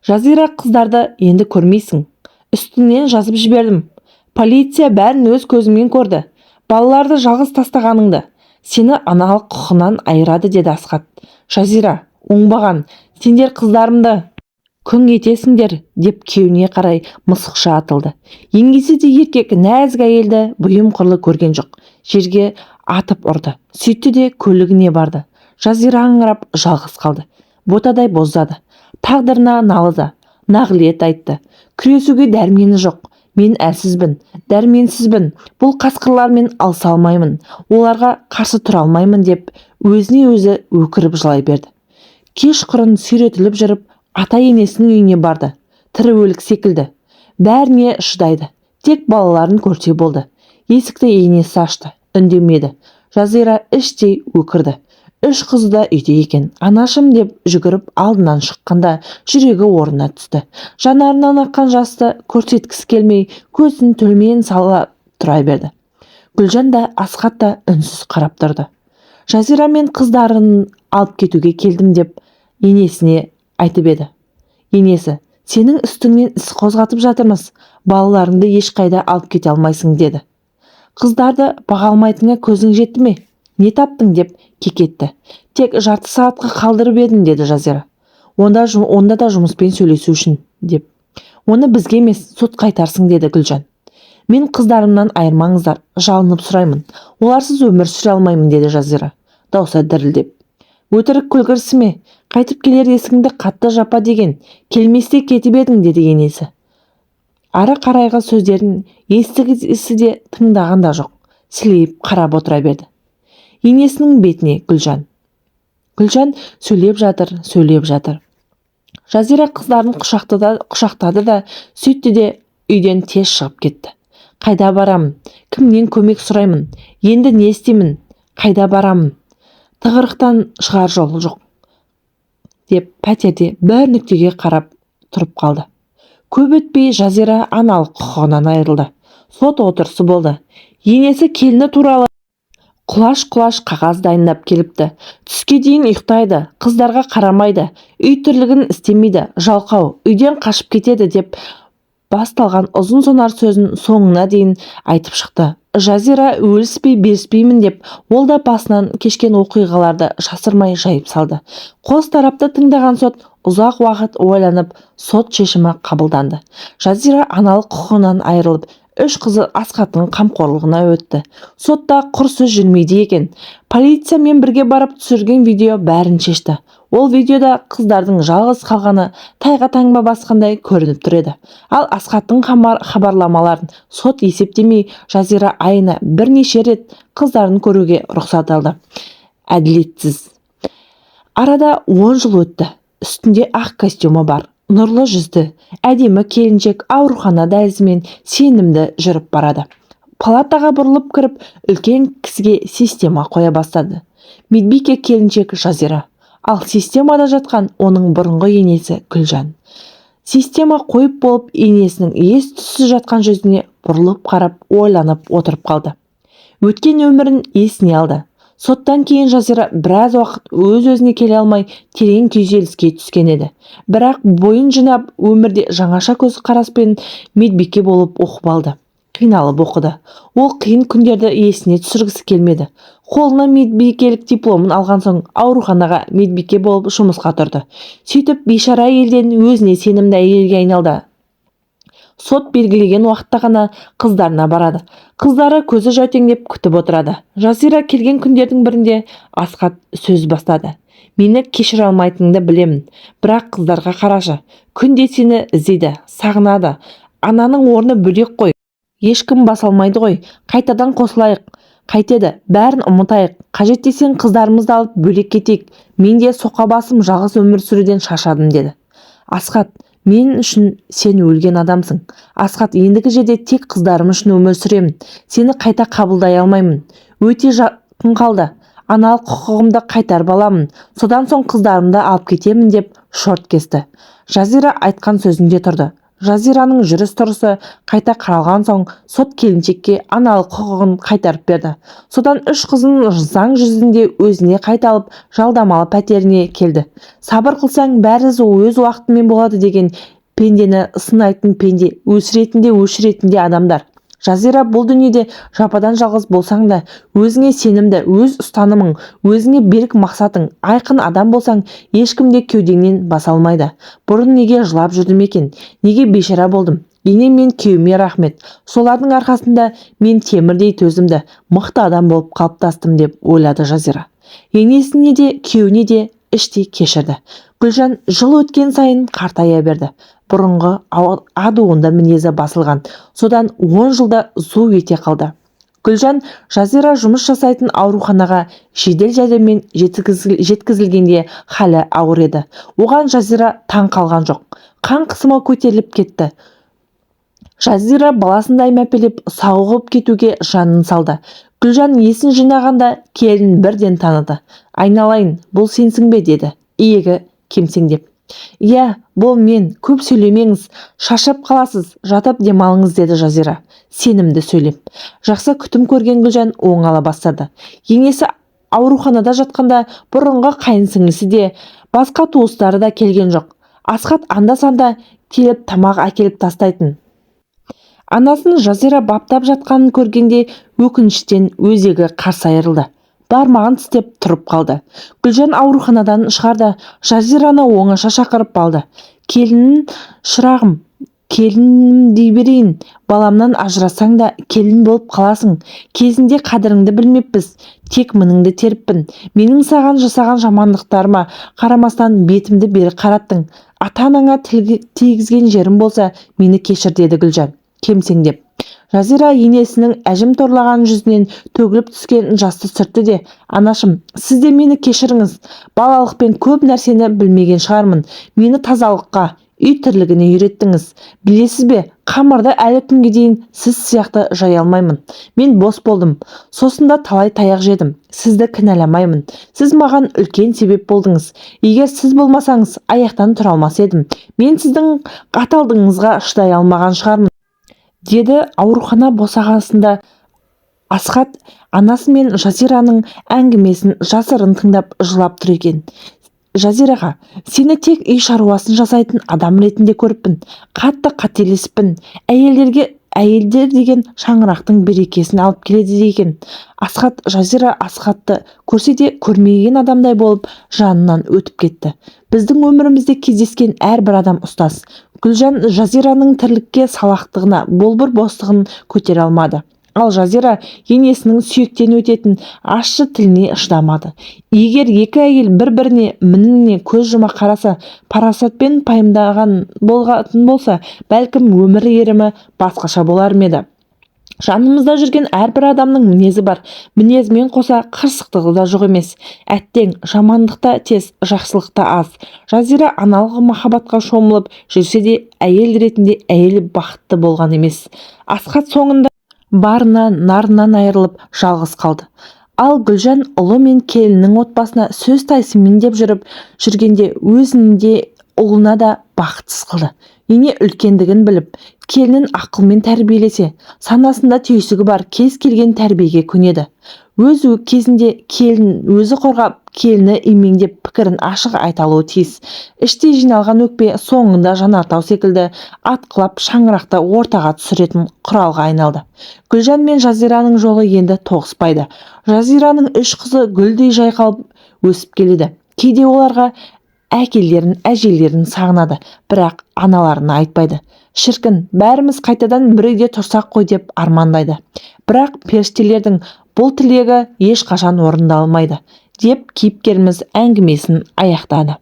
Жазира, қыздарды енді көрмейсің. Үстінен жазып жібердім. Полиция бәрін өз көзімен көрді. Балаларды жалғыз тастағаныңды, сені аналық құқынан айырады, деді Асхат. Жазира, оңбаған, сендер қыздарымды күң етесіңдер, деп күйеуіне қарай мысықша атылды. Еңгесі де еркек нәзік әйелді бұйым құрлы көрген жоқ. Жерге атып ұрды. Сөйтті де көлігіне барды. Жазира аңырап жалғыз қалды. Ботадай боздады. Тағдырына налыды. Нағылет айтты. Күресуге дәрмені жоқ. Мен әлсізбін, дәрменсізбін. Бұл қасқырлармен алыса алмаймын. Оларға қарсы тұра алмаймын деп өзіне өзі өкіріп жылай берді. Кешқұрын сүйретіліп жүріп, ата-енесінің үйіне барды. Тірі өлік секілді. Бәріне шыдайды. Тек балаларын көрсе болды. Есікті енесі ашты. Үндемеді. Жазира іштей өкірді. 3 қызы да үйде екен. Анашым деп жүгіріп алдынан шыққанда жүрегі орнына түсті. Жанарынан аққан жасты көрсеткісі келмей, көзін төлмен сала тұра берді. Гүлжан да Асқат та үнсіз қарап тұрды. Жазира мен қыздарын алып кетуге келдім деп енесіне айтып еді. Енесі, сенің үстіңнен іс қозғатып жатырмыз. Балаларыңды ешқайда алып кете алмайсың деді. Қыздарды баға алмайтыныңа көзің жетті ме? Не таптың деп кекетті. Тек жарты сағатқа қалдырып едім деді Жазира. Онда да жұмыспен сөйлесу үшін деп. Оны бізге емес, сот қайтарсың деді Гүлжан. Мен қыздарымнан айырмаңыздар, жалынып сұраймын. Оларсыз өмір сүре алмаймын деді Жазира. Даусы дірілдеп. Өтірік күлкірісі ме? Қайтып келер есігіңді қатты жапа деген. Келместе кетіп едің деді енесі. Ары қарайғы сөздерін естігісі де тыңдаған да жоқ. Сілейіп қарап отыра берді. Енесінің бетіне Гүлжан. Гүлжан сөйлеп жатыр. Жазира қыздарын құшақтады да сөйтті де үйден тез шығып кетті. Қайда барамын? Кімнен көмек сұраймын? Енді не істеймін? Қайда барамын? Тығырықтан шығар жол жоқ деп пәтерде бір нүктеге қарап тұрып қалды. Көп өтпей Жазира аналық құқығынан айырылды. Сот отырысы болды. Енесі келіні туралы құлаш қағаз дайындап келіпті. Түске дейін ұйықтайды, қыздарға қарамайды, үй тірлігін істемейді, жалқау, үйден қашып кетеді деп басталған ұзын сонар сөзін соңына дейін айтып шықты. Жазира өліспей беріспеймін деп, ол да басынан кешкен оқиғаларды жасырмай жайып салды. Қос тарапты тыңдаған сот ұзақ уақыт ойланып, сот шешімі қабылданды. Жазира аналық құқығынан айырылып, 3 қызы Асқаттың қамқорлығына өтті. Сотта құр сөз жүрмейді екен. Полициямен бірге барып түсірген видео бәрін шешті. Ол видеода қыздардың жалғыз қалғаны тайға таңба басқандай көрініп тұр еді. Ал Асқаттың хабарламаларын сот есептемей, Жазира айына бірнеше рет қыздарын көруге рұқсат алды. Әділетсіз. Арада 10 жыл өтті. Үстінде ақ костюмы бар. Нұрлы жүзді, әдемі келіншек аурухана дәлізімен сенімді жүріп барады. Палатаға бұрылып кіріп, үлкен кісіге система қоя бастады. Медбике келіншек Жазира. Ал системада жатқан оның бұрынғы енесі Гүлжан. Система қойып болып, енесінің ес-түссіз жатқан жүзіне бұрылып қарап, ойланып отырып қалды. Өткен өмірін есіне алды. Соттан кейін Жазира біраз уақыт өз-өзіне келе алмай терең күйзеліске түскен еді. Бірақ бойын жинап, өмірде жаңаша көзқараспен медбике болып оқып алды. Қиналып оқыды. Ол қиын күндерді есіне түсіргісі келмеді. Қолына медбикелік дипломын алған соң ауруханаға медбике болып жұмысқа тұрды. Сөйтіп бейшара әйелден өзіне сенімді әйелге айналды. Сот белгілеген уақытта ғана қыздарына барады. Қыздары көзі жәутеңдеп күтіп отырады. Жазира келген күндердің бірінде Асқат сөз бастады. Мені кешіре алмайтыныңды білемін. Бірақ қыздарға қарашы. Күнде сені іздейді, сағынады. Ананың орны бөлек қой. Ешкім баса алмайды ғой. Қайтадан қосылайық. Қайтеді, бәрін ұмытайық. Қажет десең қыздарымызды алып бөлек кетейік. Мен де соқа басым жалғыз өмір сүруден шаршадым деді. Асқат, мен үшін сен өлген адамсың. Асқат, ендігі жерде тек қыздарым үшін өмір сүремін. Сені қайта қабылдай алмаймын. Өте жақын қалды. Аналық құқығымды қайтарып аламын. Содан соң қыздарымды алып кетемін деп шорт кесті. Жазира айтқан сөзінде тұрды. Жазираның жүріс-тұрысы қайта қаралған соң сот келіншекке аналық құқығын қайтарып берді. Содан 3 қызын заң жүзінде өзіне қайталып жалдамалы пәтеріне келді. Сабыр қылсаң бәрі өз уақытымен болады деген пендені сынайтын пенде, өшіретінде адамдар. Жазира бұл дүниеде жападан жалғыз болсаң да, өзіңе сенімді, өз ұстанымың, өзіңе берік мақсатың, айқын адам болсаң, ешкімде кеудеңнен баса алмайды. Бұрын неге жылап жүрдім екен? Неге бейшара болдым? Енем мен күйеуіме рахмет. Солардың арқасында мен темірдей төзімді, мықты адам болып қалыптастым деп ойлады Жазира. Енесіне де, күйеуіне де іштей кешірді. Гүлжан жыл өткен сайын қартая берді. бұрынғы адуынды мінезі басылған. Содан 10 жылда зу ете қалды. Гүлжан Жазира жұмыс жасайтын ауруханаға жедел жәрдеммен жеткізілгенде халі ауыр еді. Оған Жазира таң қалған жоқ. Қан қысымы көтеріліп кетті. Жазира баласын мәпелеп сауығып кетуге жанын салды. Гүлжан есін жинағанда келін бірден таныды. «Айналайын, бұл сенсің бе?» деді, иегі кемсеңдеп. «Иә, бұл мен, көп сөйлемеңіз, шашып қаласыз, жатып демалыңыз», деді Жазира, сенімді сөйлеп. Жақсы күтім көрген Гүлжан оңала бастады. Енесі ауруханада жатқанда бұрынғы қайынсіңлісі де, басқа туыстары да келген жоқ. Асхат анда-санда келіп тамақ әкеліп тастайтын. Анасын Жазира баптап жатқанын көргенде өкініштен өзегі қарс айырылды. Бармағын тістеп тұрып қалды. Гүлжан ауруханадан шығарда Жазираны оңаша шақырып алды. «Келінім, шырағым, келінім дей берейін. Баламнан ажырасаң да келін болып қаласың. Кезінде қадіріңді білмеппіз. Тек мініңді теріппін. Менің саған жасаған жамандықтарыма қарамастан бетімді бері қараттың. Ата-анаңа тигізген жерім болса, мені кешір», деді Гүлжан кемсеңдеп. Жазира енесінің әжім торлаған жүзінен төгіліп түскен жасты сүртті де: «Анашым, сіз де мені кешіріңіз. Балалықпен көп нәрсені білмеген шығармын. Мені тазалыққа, үй тірлігіне үйреттіңіз. Білесіз бе, қамырды әлі күнге дейін сіз сияқты жай алмаймын. Мен бос болдым. Сосында талай таяқ жедім. Сізді кінәламаймын. Сіз маған үлкен себеп болдыңыз. Егер сіз болмасаңыз, аяқтан тұра алмас едім. Мен сіздің қаталдығыңызға шыдай алмаған шығармын», деді. Аурухана босағасында Асхат анасы мен Жазираның әңгімесін жасырын тыңдап жылап тұр екен. «Жазираға, сені тек үй шаруасын жасайтын адам ретінде көріппін. Қатты қателесіппін. Әйелдер деген шаңырақтың берекесін алып келеді деген». Асхат Жазира Асхатты көрсе де көрмеген адамдай болып жанынан өтіп кетті. Біздің өмірімізде кездескен әрбір адам ұстаз. Гүлжан Жазираның тірлікке салақтығына, болбыр бостығын көтере алмады. Ал Жазира енесінің сүйектен өтетін ащы тіліне шыдамады. Егер екі әйел бір-біріне мініне көз жұма қараса, парасатпен пайымдаған болғатын болса, бәлкім өмір ерімі басқаша болар ма еді? Жанымызда жүрген әрбір адамның мінезі бар. Мінезімен қоса қырсықтығы да жоқ емес. Әттең, жамандықта тез, жақсылықта аз. Жазира аналық махаббатқа шомылып жүрсе де, әйел ретінде әйел бақытты болған емес. Асхат соңында барынан, нарынан айырылып жалғыз қалды. Ал Гүлжан ұлы мен келіннің отбасына сөз тайсымен деп жүргенде өзінде ұлына да бақытсыз қылды. Ене үлкендігін біліп, келінін ақылмен тәрбиелесе, санасында түйсігі бар кез келген тәрбиеге көнеді. Өз кезінде келін өзі қорғап, келіні имеңдеп пікірін ашық айта алуы тиіс. Іште жиналған өкпе соңында жанартау секілді атқылап шаңырақта ортаға түсіретін құралға айналды. Гүлжан мен Жазираның жолы енді тоғыспайды. Жазираның үш қызы гүлдей жайқалып өсіп келеді. Кейде оларға әкелерін, әжелерін сағынады, бірақ аналарына айтпайды. Шіркін, бәріміз қайтадан бір үйде тұрсақ қой деп армандайды. Бірақ періштелердің бұл тілегі ешқашан орындалмайды, деп кейіпкеріміз әңгімесін аяқтады.